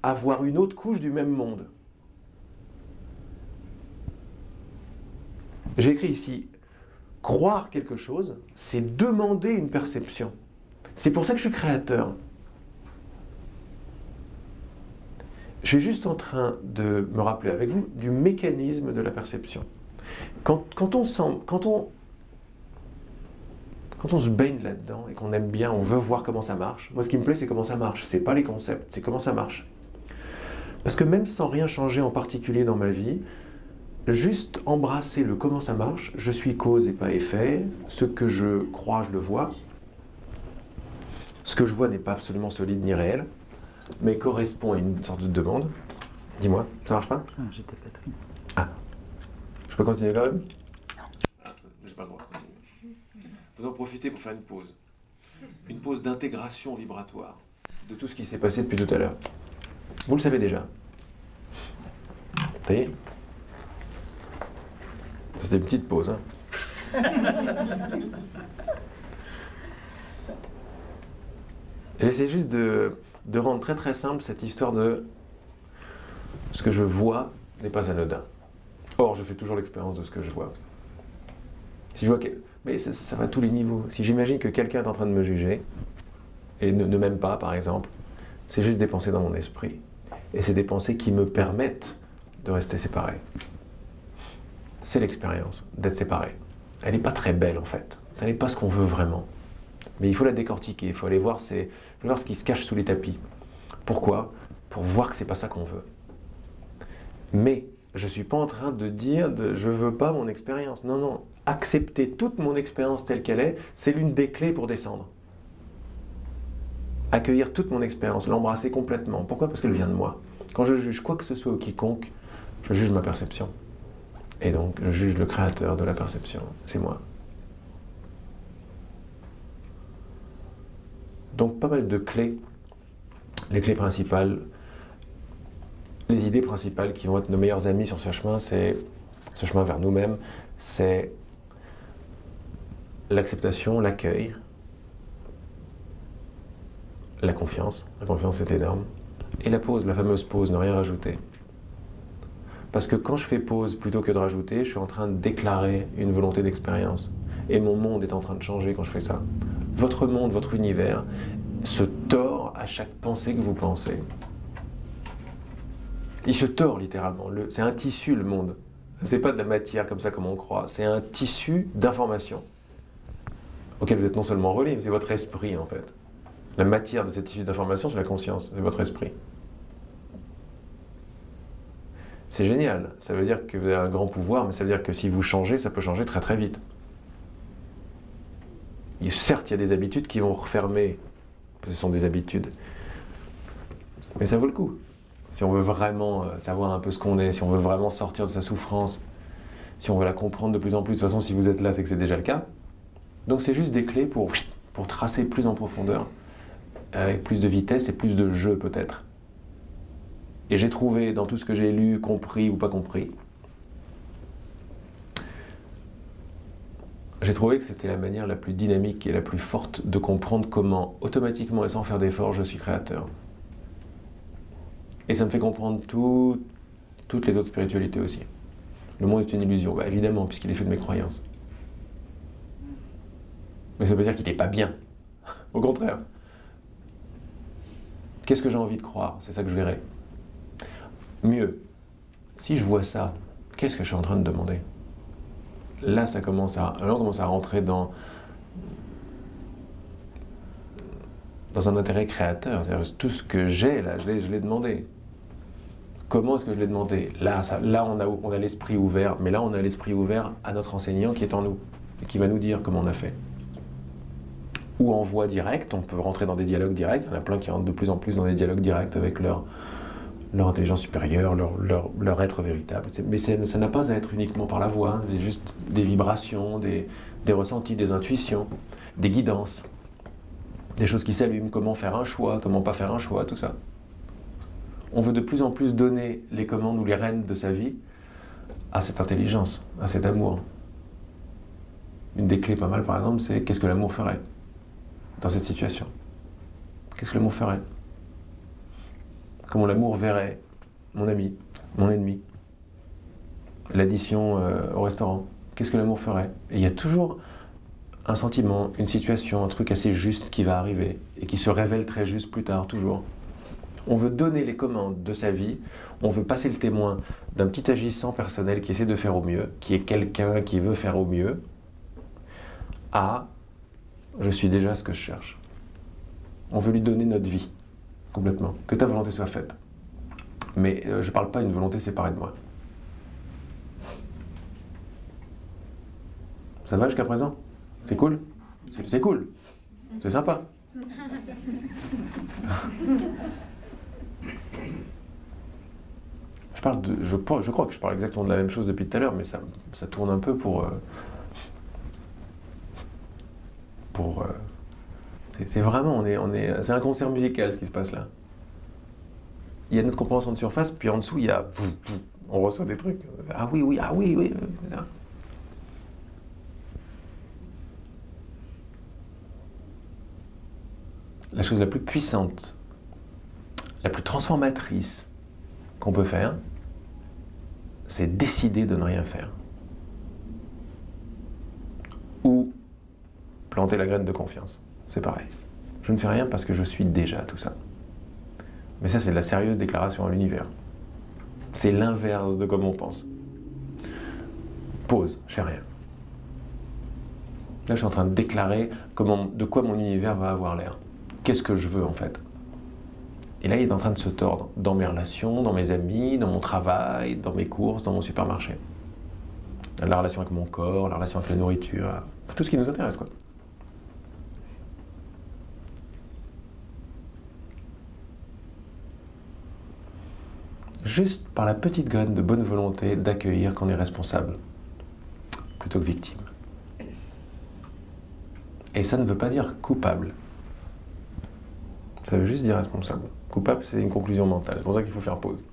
à voir une autre couche du même monde. J'ai écrit ici, croire quelque chose, c'est demander une perception. C'est pour ça que je suis créateur. Je suis juste en train de me rappeler avec vous du mécanisme de la perception. Quand on se baigne là-dedans et qu'on aime bien, on veut voir comment ça marche. Moi, ce qui me plaît, c'est comment ça marche. C'est pas les concepts, c'est comment ça marche. Parce que même sans rien changer en particulier dans ma vie, juste embrasser le comment ça marche, je suis cause et pas effet, ce que je crois, je le vois. Ce que je vois n'est pas absolument solide ni réel, mais correspond à une sorte de demande. Dis-moi, ça marche pas? Ah, j'étais Catherine. Ah, je peux continuer quand même? Non. Ah, j'ai pas le droit. Vous en profitez pour faire une pause. Une pause d'intégration vibratoire de tout ce qui s'est passé depuis tout à l'heure. Vous le savez déjà. Ça y est? C'était une petite pause, hein. J'essaie juste de rendre très très simple cette histoire de ce que je vois n'est pas anodin. Or, je fais toujours l'expérience de ce que je vois. Si je vois que... Mais ça va à tous les niveaux. Si j'imagine que quelqu'un est en train de me juger et ne m'aime pas, par exemple, c'est juste des pensées dans mon esprit. Et c'est des pensées qui me permettent de rester séparé. C'est l'expérience d'être séparé. Elle n'est pas très belle en fait. Ça n'est pas ce qu'on veut vraiment. Mais il faut la décortiquer, il faut aller voir, voir ce qui se cache sous les tapis. Pourquoi? Pour voir que c'est pas ça qu'on veut. Mais je ne suis pas en train de dire je ne veux pas mon expérience. Non, non. Accepter toute mon expérience telle qu'elle est, c'est l'une des clés pour descendre. Accueillir toute mon expérience, l'embrasser complètement. Pourquoi? Parce qu'elle vient de moi. Quand je juge quoi que ce soit ou quiconque, je juge ma perception. Et donc, je juge le créateur de la perception. C'est moi. Donc, pas mal de clés. Les clés principales, les idées principales qui vont être nos meilleurs amis sur ce chemin, c'est ce chemin vers nous-mêmes, c'est l'acceptation, l'accueil, la confiance. La confiance est énorme. Et la pause, la fameuse pause, ne rien rajouter. Parce que quand je fais pause plutôt que de rajouter, je suis en train de déclarer une volonté d'expérience. Et mon monde est en train de changer quand je fais ça. Votre monde, votre univers se tord à chaque pensée que vous pensez. Il se tord littéralement. C'est un tissu, le monde. C'est pas de la matière comme ça comme on croit. C'est un tissu d'information auquel vous êtes non seulement relié, mais c'est votre esprit en fait. La matière de ce tissu d'information, c'est la conscience, c'est votre esprit. C'est génial. Ça veut dire que vous avez un grand pouvoir, mais ça veut dire que si vous changez, ça peut changer très très vite. Et certes, il y a des habitudes qui vont refermer. Ce sont des habitudes. Mais ça vaut le coup. Si on veut vraiment savoir un peu ce qu'on est, si on veut vraiment sortir de sa souffrance, si on veut la comprendre de plus en plus, de toute façon, si vous êtes là, c'est que c'est déjà le cas. Donc c'est juste des clés pour tracer plus en profondeur, avec plus de vitesse et plus de jeu peut-être. Et j'ai trouvé dans tout ce que j'ai lu, compris ou pas compris, j'ai trouvé que c'était la manière la plus dynamique et la plus forte de comprendre comment, automatiquement et sans faire d'effort, je suis créateur. Et ça me fait comprendre toutes les autres spiritualités aussi. Le monde est une illusion, bah, évidemment, puisqu'il est fait de mes croyances. Mais ça veut dire qu'il n'est pas bien. Au contraire. Qu'est-ce que j'ai envie de croire? C'est ça que je verrai. Mieux, si je vois ça, qu'est-ce que je suis en train de demander? Là, on commence à rentrer dans un intérêt créateur. C'est-à-dire tout ce que j'ai, là, je l'ai demandé. Comment est-ce que je l'ai demandé? Là, on a l'esprit ouvert, mais là, on a l'esprit ouvert à notre enseignant qui est en nous, et qui va nous dire comment on a fait. Ou en voie directe, on peut rentrer dans des dialogues directs. Il y en a plein qui rentrent de plus en plus dans des dialogues directs avec leur intelligence supérieure, leur être véritable. Mais ça n'a pas à être uniquement par la voix, c'est juste des vibrations, des ressentis, des intuitions, des guidances, des choses qui s'allument, comment faire un choix, comment pas faire un choix, tout ça. On veut de plus en plus donner les commandes ou les rênes de sa vie à cette intelligence, à cet amour. Une des clés pas mal, par exemple, c'est qu'est-ce que l'amour ferait dans cette situation? Qu'est-ce que l'amour ferait? Comment l'amour verrait mon ami, mon ennemi? L'addition au restaurant. Qu'est-ce que l'amour ferait? Et il y a toujours un sentiment, une situation, un truc assez juste qui va arriver et qui se révèle très juste plus tard, toujours. On veut donner les commandes de sa vie, on veut passer le témoin d'un petit agissant personnel qui essaie de faire au mieux, qui est quelqu'un qui veut faire au mieux, à « je suis déjà ce que je cherche ». On veut lui donner notre vie, complètement, que ta volonté soit faite. Mais je ne parle pas d'une volonté séparée de moi. Ça va jusqu'à présent? C'est cool? C'est cool. C'est sympa. Je crois que je parle exactement de la même chose depuis tout à l'heure, mais ça tourne un peu c'est vraiment, c'est un concert musical ce qui se passe là. Il y a notre compréhension de surface, puis en dessous, il y a... On reçoit des trucs. Ah oui, oui, ah oui, oui. La chose la plus puissante, la plus transformatrice qu'on peut faire, c'est décider de ne rien faire. Ou planter la graine de confiance. C'est pareil. Je ne fais rien parce que je suis déjà tout ça. Mais ça, c'est de la sérieuse déclaration à l'univers. C'est l'inverse de comme on pense. Pause, je fais rien. Là, je suis en train de déclarer de quoi mon univers va avoir l'air. Qu'est-ce que je veux, en fait? Et là, il est en train de se tordre dans mes relations, dans mes amis, dans mon travail, dans mes courses, dans mon supermarché. La relation avec mon corps, la relation avec la nourriture, tout ce qui nous intéresse, quoi. Juste par la petite graine de bonne volonté d'accueillir qu'on est responsable, plutôt que victime. Et ça ne veut pas dire coupable. Ça veut juste dire responsable. Coupable, c'est une conclusion mentale. C'est pour ça qu'il faut faire pause.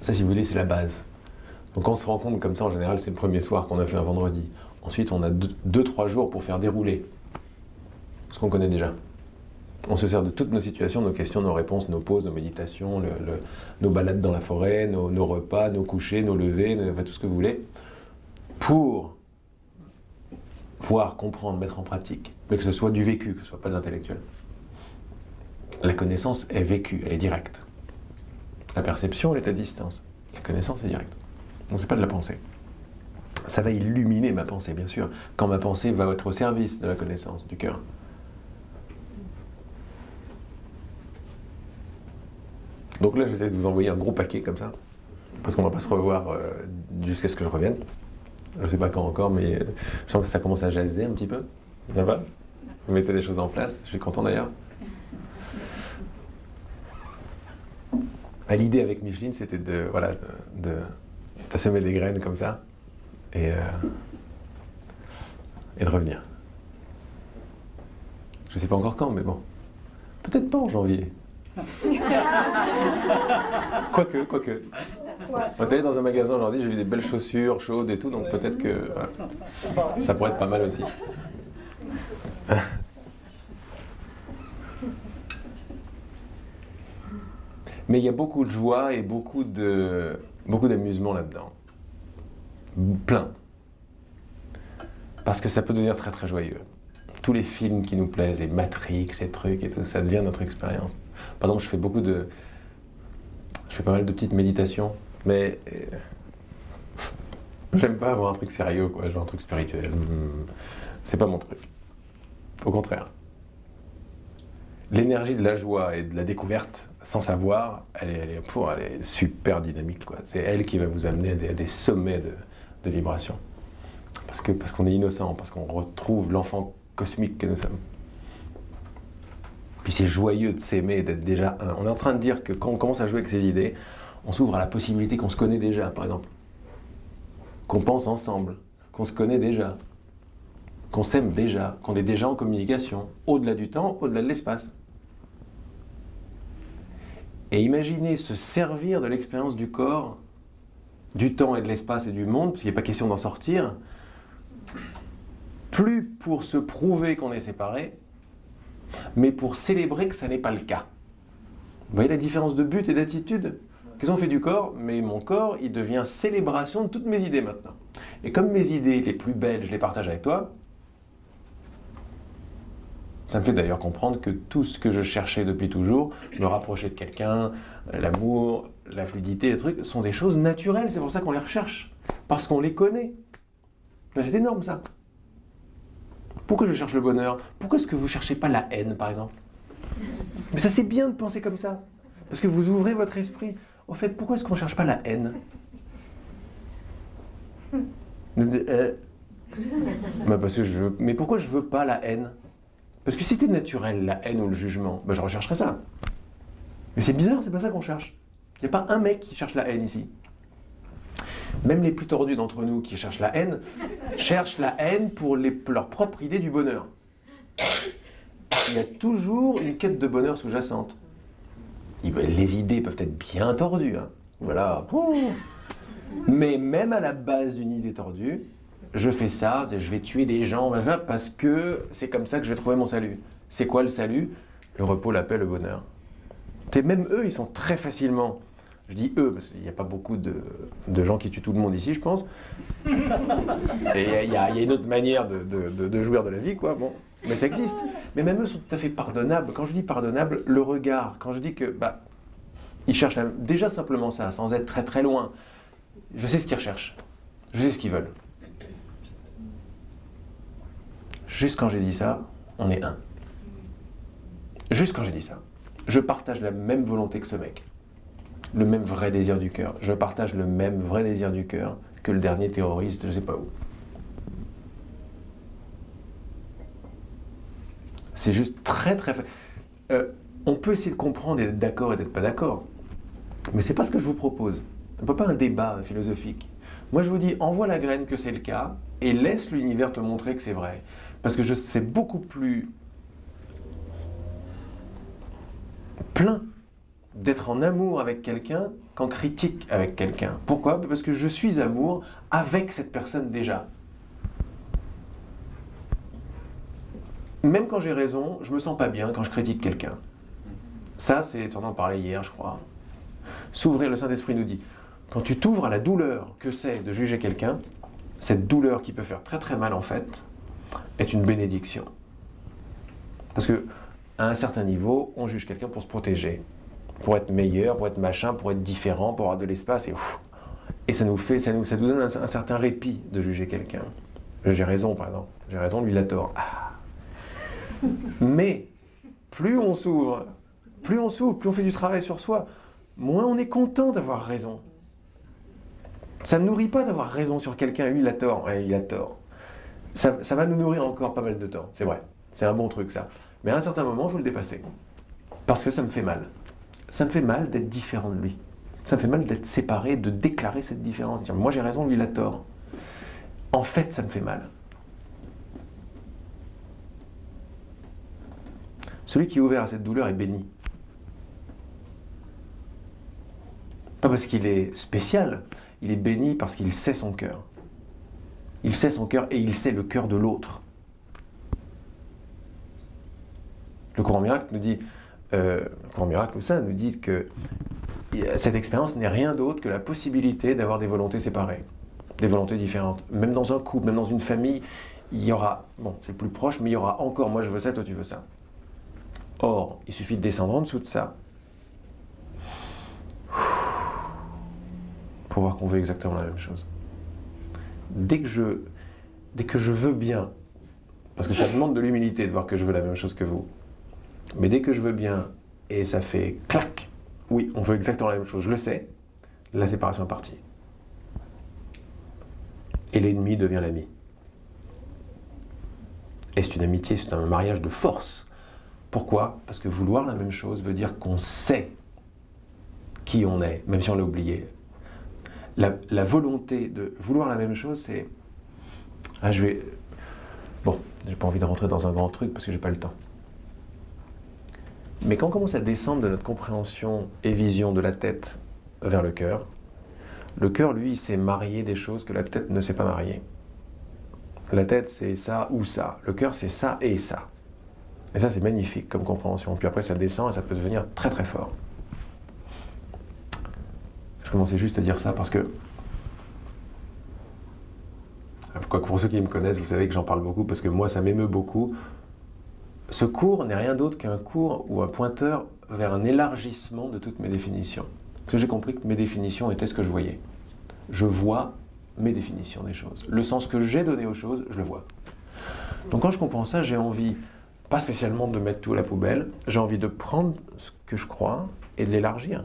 Ça, si vous voulez, c'est la base. Donc quand on se rend compte comme ça, en général, c'est le premier soir qu'on a fait un vendredi. Ensuite, on a 2-3 jours pour faire dérouler ce qu'on connaît déjà. On se sert de toutes nos situations, nos questions, nos réponses, nos pauses, nos méditations, nos balades dans la forêt, nos repas, nos couchers, nos levées, tout ce que vous voulez, pour voir, comprendre, mettre en pratique, mais que ce soit du vécu, que ce ne soit pas de l'intellectuel. La connaissance est vécue, elle est directe. La perception, elle est à distance. La connaissance est directe. Donc c'est pas de la pensée. Ça va illuminer ma pensée, bien sûr, quand ma pensée va être au service de la connaissance, du cœur. Donc là, j'essaie de vous envoyer un gros paquet comme ça, parce qu'on va pas se revoir jusqu'à ce que je revienne. Je sais pas quand encore, mais je sens que ça commence à jaser un petit peu. Ça va? Vous mettez des choses en place, je suis content d'ailleurs. L'idée avec Micheline, c'était de semer des graines comme ça et de revenir. Je ne sais pas encore quand, mais bon. Peut-être pas en janvier. Quoique. On est allé dans un magasin aujourd'hui, j'ai vu des belles chaussures chaudes et tout, donc peut-être que voilà. Ça pourrait être pas mal aussi. Mais il y a beaucoup de joie et beaucoup d'amusement là-dedans. Plein. Parce que ça peut devenir très très joyeux. Tous les films qui nous plaisent, les Matrix, ces trucs et tout, ça devient notre expérience. Par exemple, je fais pas mal de petites méditations, mais j'aime pas avoir un truc sérieux, quoi, genre un truc spirituel. C'est pas mon truc. Au contraire. L'énergie de la joie et de la découverte, sans savoir, elle est super dynamique, quoi. C'est elle qui va vous amener à des sommets de vibrations. Parce qu'on est innocent, parce qu'on retrouve l'enfant cosmique que nous sommes. Puis c'est joyeux de s'aimer et d'être déjà un. On est en train de dire que quand on commence à jouer avec ces idées, on s'ouvre à la possibilité qu'on se connaît déjà, par exemple. Qu'on pense ensemble, qu'on se connaît déjà, qu'on s'aime déjà, qu'on est déjà en communication, au-delà du temps, au-delà de l'espace. Et imaginez se servir de l'expérience du corps, du temps et de l'espace et du monde, parce qu'il n'est pas question d'en sortir, plus pour se prouver qu'on est séparés, mais pour célébrer que ça n'est pas le cas. Vous voyez la différence de but et d'attitude? Qu'est-ce qu'on fait du corps? Mais mon corps, il devient célébration de toutes mes idées maintenant. Et comme mes idées les plus belles, je les partage avec toi, ça me fait d'ailleurs comprendre que tout ce que je cherchais depuis toujours, me rapprocher de quelqu'un, l'amour, la fluidité, les trucs, sont des choses naturelles. C'est pour ça qu'on les recherche, parce qu'on les connaît. Ben, c'est énorme ça. Pourquoi je cherche le bonheur? Pourquoi est-ce que vous ne cherchez pas la haine, par exemple? Mais ça, c'est bien de penser comme ça, parce que vous ouvrez votre esprit. En fait, pourquoi est-ce qu'on ne cherche pas la haine? Ben parce que mais pourquoi je ne veux pas la haine? Parce que si c'était naturel, la haine ou le jugement, ben je rechercherais ça. Mais c'est bizarre, c'est pas ça qu'on cherche. Il n'y a pas un mec qui cherche la haine ici. Même les plus tordus d'entre nous qui cherchent la haine pour leur propre idée du bonheur. Il y a toujours une quête de bonheur sous-jacente. Les idées peuvent être bien tordues, hein. Voilà. Mais même à la base d'une idée tordue, je fais ça, je vais tuer des gens, parce que c'est comme ça que je vais trouver mon salut. C'est quoi le salut? Le repos, la paix, le bonheur. Et même eux, ils sont très facilement... Je dis eux, parce qu'il n'y a pas beaucoup de gens qui tuent tout le monde ici, je pense. Et il y a une autre manière de jouir de la vie, quoi. Bon, mais ça existe. Mais même eux sont tout à fait pardonnables. Quand je dis pardonnable, le regard, quand je dis que... ils cherchent déjà simplement ça, sans être très très loin. Je sais ce qu'ils recherchent. Je sais ce qu'ils veulent. Juste quand j'ai dit ça, on est un. Juste quand j'ai dit ça. Je partage la même volonté que ce mec. Le même vrai désir du cœur. Je partage le même vrai désir du cœur que le dernier terroriste, je ne sais pas où. C'est juste très très... on peut essayer de comprendre et d'être d'accord et d'être pas d'accord. Mais c'est pas ce que je vous propose. On ne peut pas un débat philosophique. Moi je vous dis, envoie la graine que c'est le cas et laisse l'univers te montrer que c'est vrai. Parce que c'est beaucoup plus plein d'être en amour avec quelqu'un qu'en critique avec quelqu'un. Pourquoi? Parce que je suis amour avec cette personne déjà. Même quand j'ai raison, je me sens pas bien quand je critique quelqu'un. Ça, on en parlait hier, je crois. S'ouvrir, le Saint-Esprit nous dit, quand tu t'ouvres à la douleur que c'est de juger quelqu'un, cette douleur qui peut faire très très mal en fait, est une bénédiction. Parce que à un certain niveau, on juge quelqu'un pour se protéger, pour être meilleur, pour être machin, pour être différent, pour avoir de l'espace, et ça nous donne un certain répit de juger quelqu'un. J'ai raison, par exemple. J'ai raison, lui il a tort. Ah. Mais plus on s'ouvre, plus on fait du travail sur soi, moins on est content d'avoir raison. Ça ne nourrit pas d'avoir raison sur quelqu'un, lui il a tort, ouais, il a tort. Ça va nous nourrir encore pas mal de temps, c'est vrai. C'est un bon truc ça. Mais à un certain moment, il faut le dépasser. Parce que ça me fait mal. Ça me fait mal d'être différent de lui. Ça me fait mal d'être séparé, de déclarer cette différence. Dire, moi j'ai raison, lui il a tort. En fait, ça me fait mal. Celui qui est ouvert à cette douleur est béni. Pas parce qu'il est spécial, il est béni parce qu'il sait son cœur. Il sait son cœur et il sait le cœur de l'autre. Le courant miracle nous dit, le courant miracle ou ça nous dit que cette expérience n'est rien d'autre que la possibilité d'avoir des volontés séparées, des volontés différentes. Même dans un couple, même dans une famille, il y aura, bon c'est plus proche, mais il y aura encore moi je veux ça, toi tu veux ça. Or, il suffit de descendre en dessous de ça pour voir qu'on veut exactement la même chose. Dès que je veux bien, parce que ça demande de l'humilité de voir que je veux la même chose que vous, mais dès que je veux bien, et ça fait clac, oui, on veut exactement la même chose, je le sais, la séparation est partie. Et l'ennemi devient l'ami. Et c'est une amitié, c'est un mariage de force. Pourquoi? Parce que vouloir la même chose veut dire qu'on sait qui on est, même si on l'a oublié. La volonté de vouloir la même chose, c'est... Ah, bon, j'ai pas envie de rentrer dans un grand truc parce que j'ai pas le temps. Mais quand on commence à descendre de notre compréhension et vision de la tête vers le cœur, lui, il sait marier des choses que la tête ne sait pas marier. La tête, c'est ça ou ça. Le cœur, c'est ça et ça. Et ça, c'est magnifique comme compréhension. Puis après, ça descend et ça peut devenir très très fort. Je commençais juste à dire ça parce que... Pour ceux qui me connaissent, vous savez que j'en parle beaucoup parce que moi, ça m'émeut beaucoup. Ce cours n'est rien d'autre qu'un cours ou un pointeur vers un élargissement de toutes mes définitions. Parce que j'ai compris que mes définitions étaient ce que je voyais. Je vois mes définitions des choses. Le sens que j'ai donné aux choses, je le vois. Donc quand je comprends ça, j'ai envie, pas spécialement de mettre tout à la poubelle, j'ai envie de prendre ce que je crois et de l'élargir.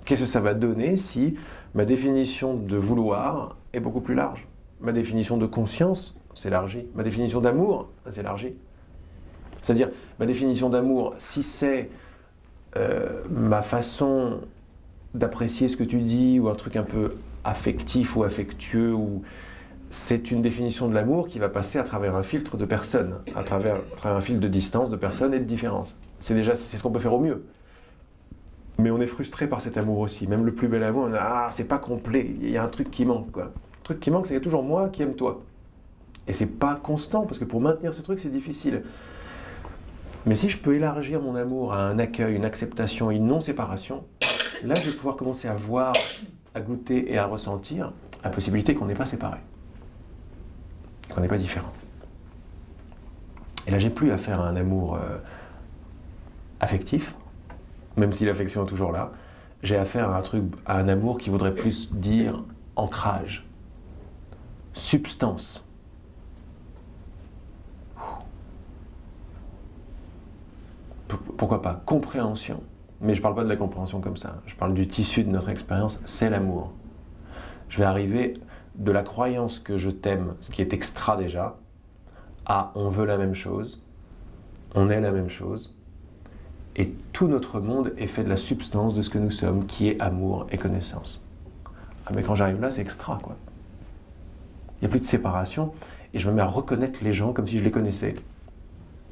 Qu'est-ce que ça va donner si ma définition de vouloir est beaucoup plus large? Ma définition de conscience s'élargit. Ma définition d'amour s'élargit. C'est-à-dire, ma définition d'amour, si c'est ma façon d'apprécier ce que tu dis, ou un truc un peu affectif ou affectueux, ou c'est une définition de l'amour qui va passer à travers un filtre de personnes, à travers un filtre de distance, de personnes et de différence. C'est ce qu'on peut faire au mieux. Mais on est frustré par cet amour aussi. Même le plus bel amour, on a, ah, c'est pas complet, il y a un truc qui manque, quoi. Le truc qui manque, c'est qu'il y a toujours moi qui aime toi. Et c'est pas constant, parce que pour maintenir ce truc, c'est difficile. Mais si je peux élargir mon amour à un accueil, une acceptation, une non-séparation, là, je vais pouvoir commencer à voir, à goûter et à ressentir la possibilité qu'on n'est pas séparés, qu'on n'est pas différents. Et là, j'ai plus affaire à un amour affectif, même si l'affection est toujours là. J'ai affaire à un amour qui voudrait plus dire ancrage, substance. Pourquoi pas compréhension, mais je ne parle pas de la compréhension comme ça, je parle du tissu de notre expérience, c'est l'amour. Je vais arriver de la croyance que je t'aime, ce qui est extra déjà, à on veut la même chose, on est la même chose, et tout notre monde est fait de la substance de ce que nous sommes, qui est amour et connaissance. Ah, mais quand j'arrive là, c'est extra, quoi. Il n'y a plus de séparation, et je me mets à reconnaître les gens comme si je les connaissais,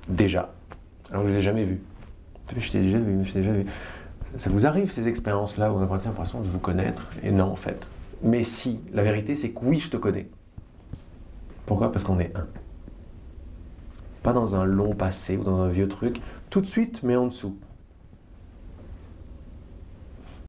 déjà. Alors que je ne les ai jamais vus. Je t'ai déjà vu, Ça vous arrive ces expériences-là où on a l'impression de vous connaître? Et non, en fait. Mais si, la vérité c'est que oui, je te connais. Pourquoi? Parce qu'on est un. Pas dans un long passé ou dans un vieux truc, tout de suite, mais en dessous.